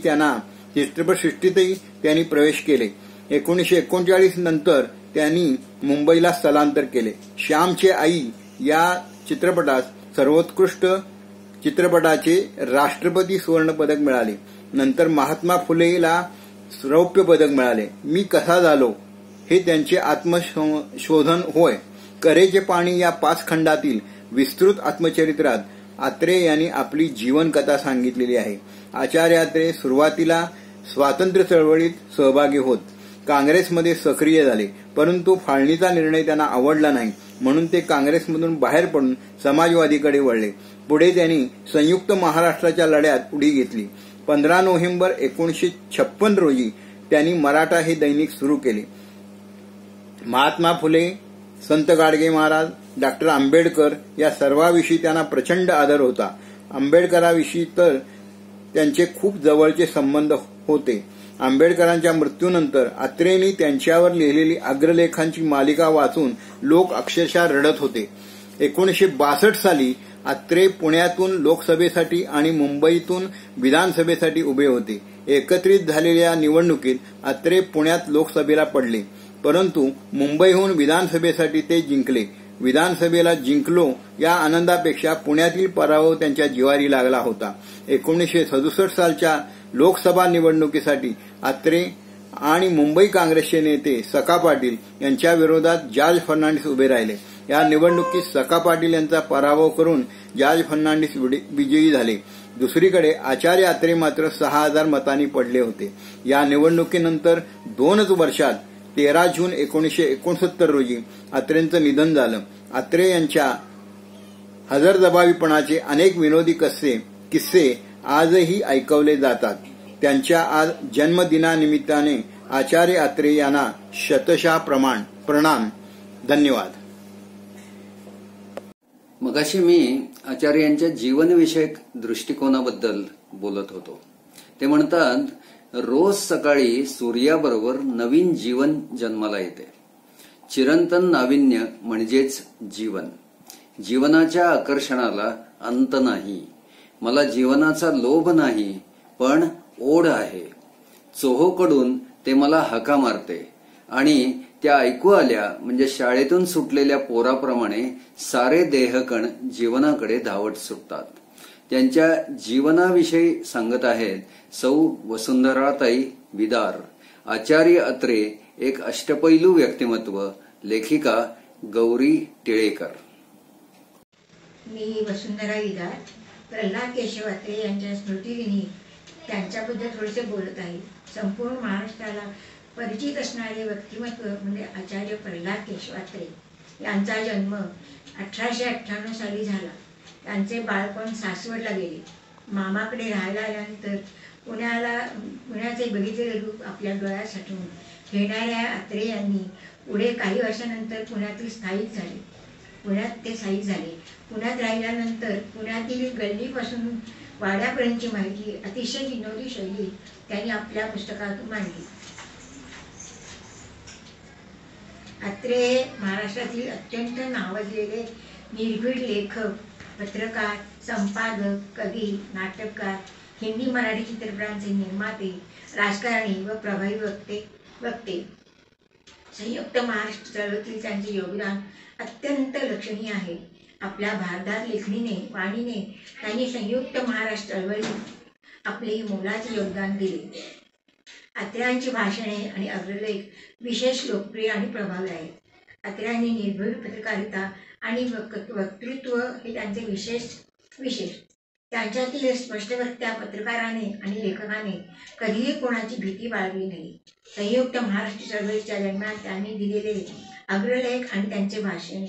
त्यांनी प्रवेश केले. 1939 नंतर त्यांनी मुंबईला स्थलांतर केले. श्यामची आई या चित्रपटात सर्वोत्कृष्ट चित्रपटाचे राष्ट्रपती सुवर्ण पदक मिळाले. नंतर महात्मा फुलेला रौप्य पदक मिळाले. मी कसा झालो हे त्यांचे आत्मशोधन होय. करेचे पाणी या 5 खंडातील विस्तृत आत्मचरित्रात अत्रे यांनी आपली जीवनकथा सांगितलेली आहे. आचार्य अत्रे सुरुवातीला स्वातंत्र्य चळवळीत सहभागी होत. काँग्रेसमध्ये सक्रिय झाले, परंतु फाळणीचा निर्णय त्यांना आवडला नाही म्हणून ते काँग्रेसमधून बाहेर पडून समाजवादीकडे वळले. पुढे त्यांनी संयुक्त महाराष्ट्राच्या लढ्यात उडी घेतली. 15 नोव्हेंबर 1956 रोजी त्यांनी मराठा हे दैनिक सुरू केले. महात्मा फुले, संत गाडगे महाराज, डॉक्टर आंबेडकर या सर्वांविषयी त्यांना प्रचंड आदर होता. आंबेडकरांविषयी तर त्यांचे खूप जवळचे संबंध होते. आंबेडकरांच्या मृत्यूनंतर अत्रेंनी त्यांच्यावर लिहिलेली अग्रलेखांची मालिका वाचून लोक अक्षरशः रडत होते. 1962 साली अत्रे पुण्यातून लोकसभेसाठी आणि मुंबईतून विधानसभेसाठी उभे होते. एकत्रित झालेल्या निवडणुकीत अत्रे पुण्यात लोकसभेला पडले, परंतु मुंबईहून विधानसभेसाठी ते जिंकले. विधानसभेला जिंकलो या आनंदापेक्षा पुण्यातील पराभव त्यांच्या जिव्हारी लागला होता. 1967 सालच्या लोकसभा निवडणुकीसाठी अत्रे आणि मुंबई काँग्रेसचे नेते सखा पाटील यांच्या विरोधात जॉर्ज फर्नांडिस उभे राहिले. या निवडणुकीत सखा पाटील यांचा पराभव करून जॉर्ज फर्नांडिस विजयी झाले. दुसरीकडे आचार्य अत्रे मात्र 6000 मतांनी पडले होते. या निवडणुकीनंतर 2च वर्षात 13 जून 1969 रोजी अत्रेंचं निधन झालं. अत्रे यांच्या हजरजबाबीपणाचे अनेक विनोदी किस्से आजही ऐकवले जातात. त्यांच्या आज जन्मदिनानिमित्ताने आचार्य अत्रे यांना शतशः प्रणाम. धन्यवाद. मगाशी मी आचार्य यांच्या जीवनविषयक दृष्टिकोनाबद्दल बोलत होतो. ते म्हणतात, रोज सकाळी सूर्याबरोबर नवीन जीवन जन्माला येते. चिरंतन नाविन्य म्हणजेच जीवन. जीवनाच्या आकर्षणाला अंत नाही. मला जीवनाचा लोभ नाही, पण ओढ आहे. चोहोकडून ते मला हाका मारते आणि त्या ऐकू आल्या म्हणजे शाळेतून सुटलेल्या पोराप्रमाणे सारे देहकण जीवनाकडे धावत सुटतात. त्यांच्या जीवनाविषयी सांगत आहेत सौ वसुंधराताई विदार. आचार्य अत्रे एक अष्टपैलू व्यक्तिमत्व. लेखिका गौरी टिळेकर. मी वसुंधरा विदार प्रल्हाद केशव अत्रे यांच्या स्मृतिदिनी त्यांच्याबद्दल थोडेसे बोलत आहे. संपूर्ण महाराष्ट्राला परिचित असणारे व्यक्तिमत्व म्हणजे आचार्य प्रल्हाद केशव अत्रे यांचा जन्म 1898 साली झाला. त्यांचे बाळपण सासवडला गेले. मामाकडे राहायला आल्यानंतर पुण्याचे बगीचे रूप आपल्या डोळ्यात साठवून खेळणाऱ्या अत्रे यांनी पुढे काही वर्षानंतर पुण्यात ते स्थायिक झाले. पुण्यात राहिल्यानंतर पुण्यातील गल्लीपासून वाड्यापर्यंतची माहिती अतिशय विनोदी शैलीत त्यांनी आपल्या पुस्तकातून मांडली. अत्रे हे महाराष्ट्रातील अत्यंत नावाजलेले निर्भीड लेखक, पत्रकार, संपादक, कवी, नाटककार, हिंदी मराठी चित्रपटांचे निर्माते, राजकारणी व प्रभावी वक्ते. संयुक्त महाराष्ट्र चळवळीतील त्यांचे योगदान अत्यंत लक्षणीय आहे. आपल्या भारदार लेखणीने, वाणीने त्यांनी संयुक्त महाराष्ट्र चळवळीत आपले मोलाचे योगदान दिले. अत्र्यांची भाषणे आणि अग्रलेख विशेष लोकप्रिय आणि प्रभावी आहेत. अत्र्यांनी निर्भीड पत्रकारिता आणि वक्तृत्व हे त्यांचे विशेष. त्यांच्यातील स्पष्टवक्त्या पत्रकाराने आणि लेखकाने कधीही कोणाची भीती बाळगली नाही. संयुक्त महाराष्ट्र चळवळीच्या दरम्यान त्यांनी दिलेले अग्रलेख आणि त्यांचे भाषण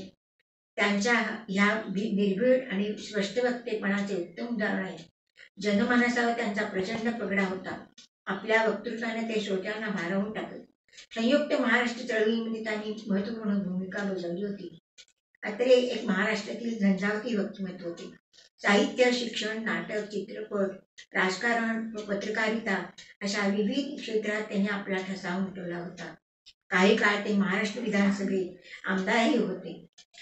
त्यांच्या ह्या निर्भीड आणि स्पष्टवक्तेपणाचे उत्तम उदाहरण आहे. जनमानसावर त्यांचा प्रचंड पगडा होता. आपल्या वक्तृत्वाने ते श्रोत्यांना भारावून टाकत. संयुक्त महाराष्ट्र चळवळीमध्ये त्यांनी महत्त्वपूर्ण भूमिका बजावली होती. अत्रे एक महाराष्ट्रातील झंझावती व्यक्तिमत्व होते. साहित्य, शिक्षण, नाटक, चित्रपट, राजकारण व पत्रकारिता अशा विविध क्षेत्रात त्यांनी आपला ठसा उमटवला होता. काही काळ ते महाराष्ट्र विधानसभेत आमदारही होते.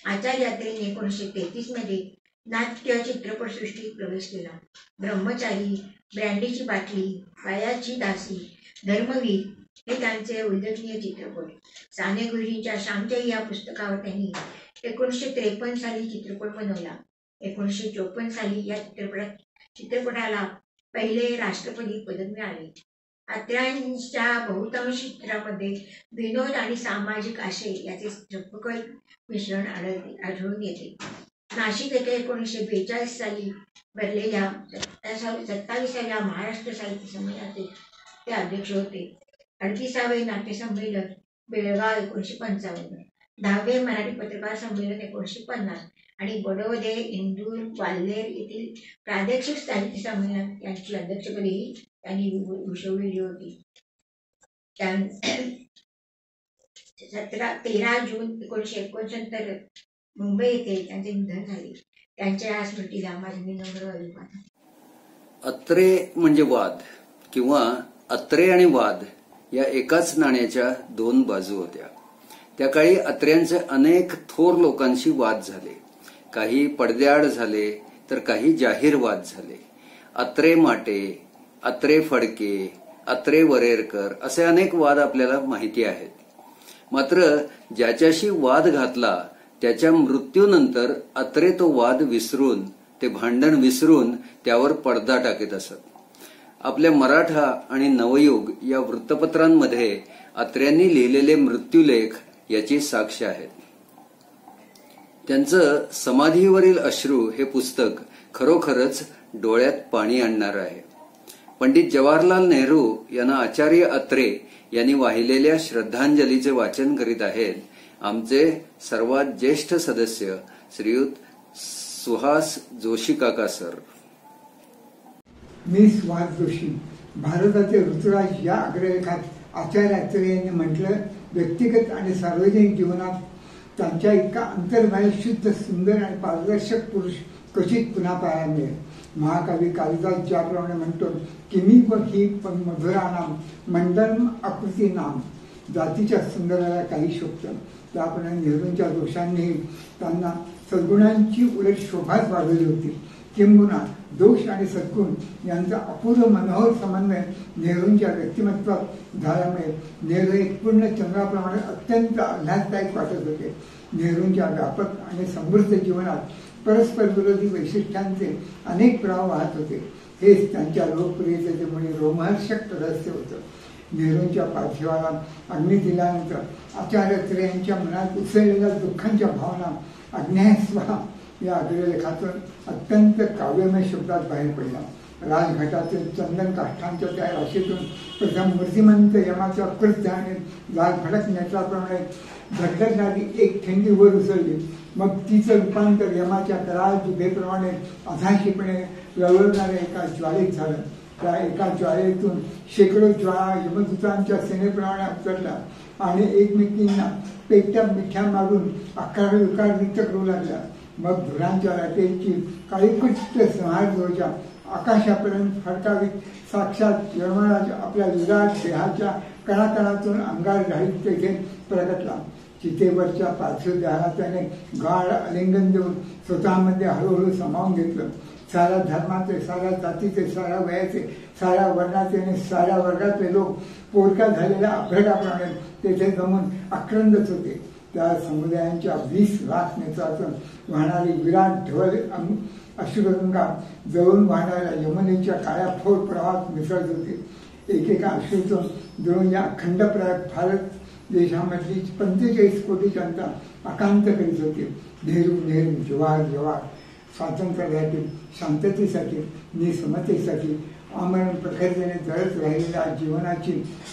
आचार्य अत्रेंनी 1933 मध्ये नाट्य चित्रपटसृष्टीत प्रवेश केला. ब्रह्मचारी, ब्रँडीची बाटली, पायाची दासी, धर्मवीर हे त्यांचे उल्लेखनीय चित्रपट. साने गुरुजींच्या श्यामची या पुस्तकावर त्यांनी 1953 साली चित्रपट बनवला. 1954 साली या चित्रपटाला पहिले राष्ट्रपती पदक मिळाले. अत्र्यांच्या बहुतांश चित्रामध्ये विनोद आणि सामाजिक आशय याचे चपखल मिश्रण आढळून येते. नाशिक येथे 1942 साली भरलेल्या 27व्या महाराष्ट्र साहित्य संमेलनाचे ते अध्यक्ष होते. 38वे नाट्यसंमेलन बेळगाव 1955, 10वे मराठी पत्रकार संमेलन 1950 आणि बडोदे, इंदूर, ग्वाल्हेर येथील प्रादेशिक साहित्य संमेलन यांची अध्यक्षपदीही त्यांनी भूषवलेली होती. 13 जून 1969 मुंबई येथे त्यांचे निधन झाले. त्यांच्या स्मृतीला माझे विनम्र अभिवादन. अत्रे म्हणजे वाद किंवा अत्रे आणि वाद या एकाच नाण्याच्या दोन बाजू होत्या. त्या काळी अत्र्यांचे अनेक थोर लोकांशी वाद झाले. काही पडद्याआड झाले तर काही जाहीर वाद झाले. अत्रे माटे, अत्रे फडके, अत्रे वरेरकर असे अनेक वाद आपल्याला माहिती आहेत. मात्र ज्याच्याशी वाद घातला त्याच्या मृत्यूनंतर अत्रे तो वाद विसरून, ते भांडण विसरून त्यावर पडदा टाकीत असत. आपल्या मराठा आणि नवयुग या वृत्तपत्रांमध्ये अत्र्यांनी लिहिलेले मृत्यूलेख याची साक्ष आहेत. त्यांचं समाधीवरील अश्रू हे पुस्तक खरोखरच डोळ्यात पाणी आणणारं आहे. पंडित जवाहरलाल नेहरू यांना आचार्य अत्रे यांनी वाहिलेल्या श्रद्धांजलीचे वाचन करीत आहेत आमचे सर्वात ज्येष्ठ सदस्य श्रीयुत सुहास जोशी काका सर. मी सुहास जोशी. भारताचे ऋतुराज या अग्रलेखात आचार्य अत्रे यांनी म्हटलं, व्यक्तिगत आणि सार्वजनिक जीवनात त्यांच्या इतका अंतर्बाह्य शुद्ध, सुंदर आणि पारदर्शक पुरुष क्वचित पुन्हा पाहायला मिळेल. महाकवी कालिदास ज्याप्रमाणे म्हणतो, किमी व ही मधुरानाम मंडन आकृती नाम, जातीच्या सुंदराला काही शोभतं. त्याप्रमाणे नेहरूंच्या दोषांनीही त्यांना सद्गुणांची उलट शोभाच वाढवली होती. किंबहुना दोष आणि सद्गुण यांचा अपूर्व मनोहर समन्वय नेहरूंच्या व्यक्तिमत्वात झाल्यामुळे नेहरू एक पूर्ण चंद्राप्रमाणे अत्यंत आल्हाददायक वाटत होते. नेहरूंच्या व्यापक आणि समृद्ध जीवनात परस्पर विरोधी वैशिष्ट्यांचे अनेक प्रभाव वाहत होते. हेच त्यांच्या लोकप्रियतेमुळे रोमहर्षक रहस्य होतं. नेहरूंच्या पार्थिवाला अग्नी दिल्यानंतर आचार्य अत्रे यांच्या मनात उसळलेल्या दुःखांच्या भावना अग्न्यास्वा या अग्रलेखातून अत्यंत काव्यमय शब्दात बाहेर पडला. राजघाटातील चंदन काष्ठांच्या त्या राशीतून प्रथम मूर्तिमंत यमाच्या कृत्य आणि लाल भडक नेत्राप्रमाणे धगधगणारी एक ठेंगी वर उसळली. मग तिचं रूपांतर यमाच्या कराळ जिभेप्रमाणे अधाशीपणे लवळणाऱ्या एका ज्वालेत झालं. त्या एका ज्वालेतून शेकडो ज्वाळा यमदूतांच्या सेनेप्रमाणे उतरला आणि एकमेकींना पेट्या मिठ्या मारून आकार विकार व्यक्त करू लागल्या. मग धुरांच्या लाटेची काळीकुच्च संहार ध्वजा आकाशापर्यंत फडकावीत साक्षात यमराज आपल्या विराट देहाच्या कणाकणातून अंगार घालीत तेथे प्रगटला. चितेवरच्या पार्थिव देहाला त्याने गाढ आलिंगन देऊन स्वतःमध्ये हळूहळू सामावून घेतलं. साऱ्या धर्माचे, साऱ्या जातीचे, साऱ्या वयाचे, साऱ्या वर्णाचे आणि साऱ्या वर्गाचे लोक पोरका झालेल्या अभ्रटाप्रमाणे तेथे जमून आक्रंदत होते. त्या समुदायांच्या 20 लाख नेत्रातून वाहणारी विराट ढवळ अश्रुगंगा जवळून वाहणाऱ्या यमुनेच्या काळ्या फोड प्रवाहात मिसळत होती. एकेका अश्रूतून जळून या अखंड भारत देशामधली 45 कोटी जनता आकांत करीत होती. नेहरू, जवाहर, स्वातंत्र्यासाठी, शांततेसाठी, निसमतेसाठी आमरण प्रखरतेने जळत राहिलेल्या जीवनाची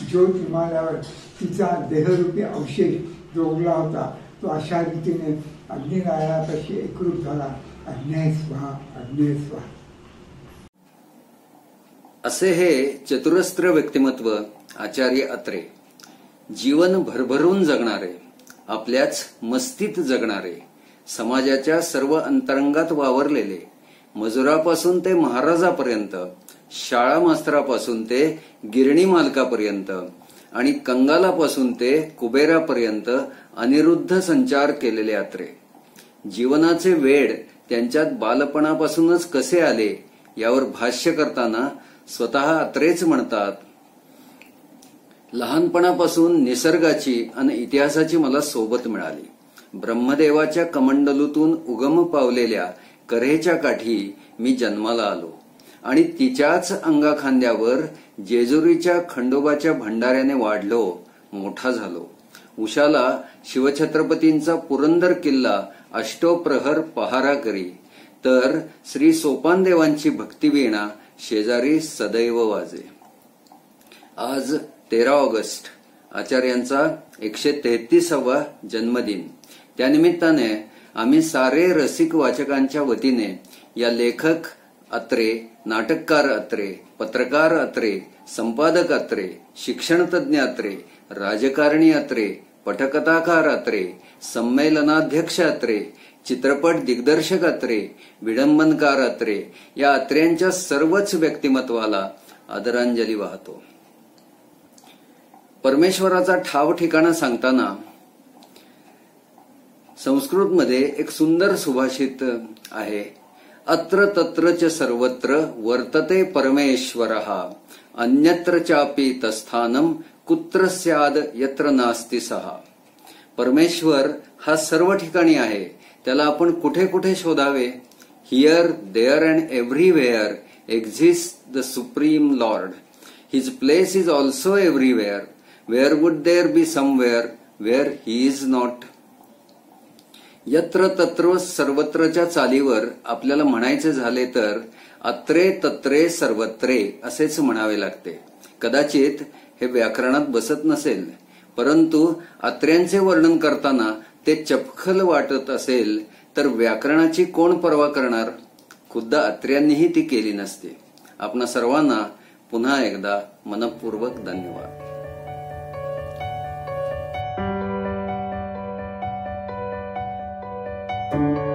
ज्योत हिमालयावर तिचा देहरूपी अवशेष जो उगला होता तो अशा रीतीने अग्निनारायणापाशी एकरूप झाला. अग्नेय स्वाहा, अग्नेय स्वाहा. असे हे चतुरस्त्र व्यक्तिमत्व आचार्य अत्रे. जीवन भरभरून जगणारे, आपल्याच मस्तीत जगणारे, समाजाच्या सर्व अंतरंगात वावरलेले, मजुरापासून ते महाराजापर्यंत, शाळा मास्तरापासून ते गिरणी मालकापर्यंत आणि कंगालापासून ते कुबेरापर्यंत अनिरुद्ध संचार केलेले अत्रे. जीवनाचे वेड त्यांच्यात बालपणापासूनच कसे आले यावर भाष्य करताना स्वतः अत्रेच म्हणतात, लहानपणापासून निसर्गाची आणि इतिहासाची मला सोबत मिळाली. ब्रह्मदेवाच्या कमंडलूतून उगम पावलेल्या कऱ्हेच्या काठी मी जन्माला आलो आणि तिच्याच अंगाखांद्यावर जेजुरीच्या खंडोबाच्या भंडाऱ्याने वाढलो, मोठा झालो. उशाला शिवछत्रपतींचा पुरंदर किल्ला अष्टोप्रहर पहारा करी, तर श्री सोपानदेवांची भक्तिवीणा शेजारी सदैव वाजे. आज 13 ऑगस्ट आचार्यांचा 133वा जन्मदिन. त्यानिमित्ताने आम्ही सारे रसिक वाचकांच्या वतीने या लेखक अत्रे, नाटककार अत्रे, पत्रकार अत्रे, संपादक अत्रे, शिक्षणतज्ञ अत्रे, राजकारणी अत्रे, पटकथाकार अत्रे, संमेलनाध्यक्ष अत्रे, चित्रपट दिग्दर्शक अत्रे, विडंबनकार अत्रे या अत्र्यांच्या सर्वच व्यक्तिमत्वाला आदरांजली वाहतो. परमेश्वराचा ठाव ठिकाणा सांगताना संस्कृतमध्ये एक सुंदर सुभाषित आहे, अत्र तत्र च सर्वत्र वर्तते परमेश्वरः अन्यत्र चापि तस्थानम कुत्र स्याद यत्र नास्ति सः. परमेश्वर हा सर्व ठिकाणी आहे, त्याला आपण कुठे कुठे शोधावे? Here, there and everywhere exist the supreme lord. His place is also everywhere. Where would there be somewhere where he is not. यत्र तत्र सर्वत्रच्या चालीवर आपल्याला म्हणायचे झाले तर अत्रे तत्रे सर्वत्रे असेच म्हणावे लागते. कदाचित हे व्याकरणात बसत नसेल, परंतु अत्र्यांचे वर्णन करताना ते चपखल वाटत असेल तर व्याकरणाची कोण पर्वा करणार? खुद्द अत्र्यांनीही ती केली नसते. आपणा सर्वांना पुन्हा एकदा मनपूर्वक धन्यवाद. thank you.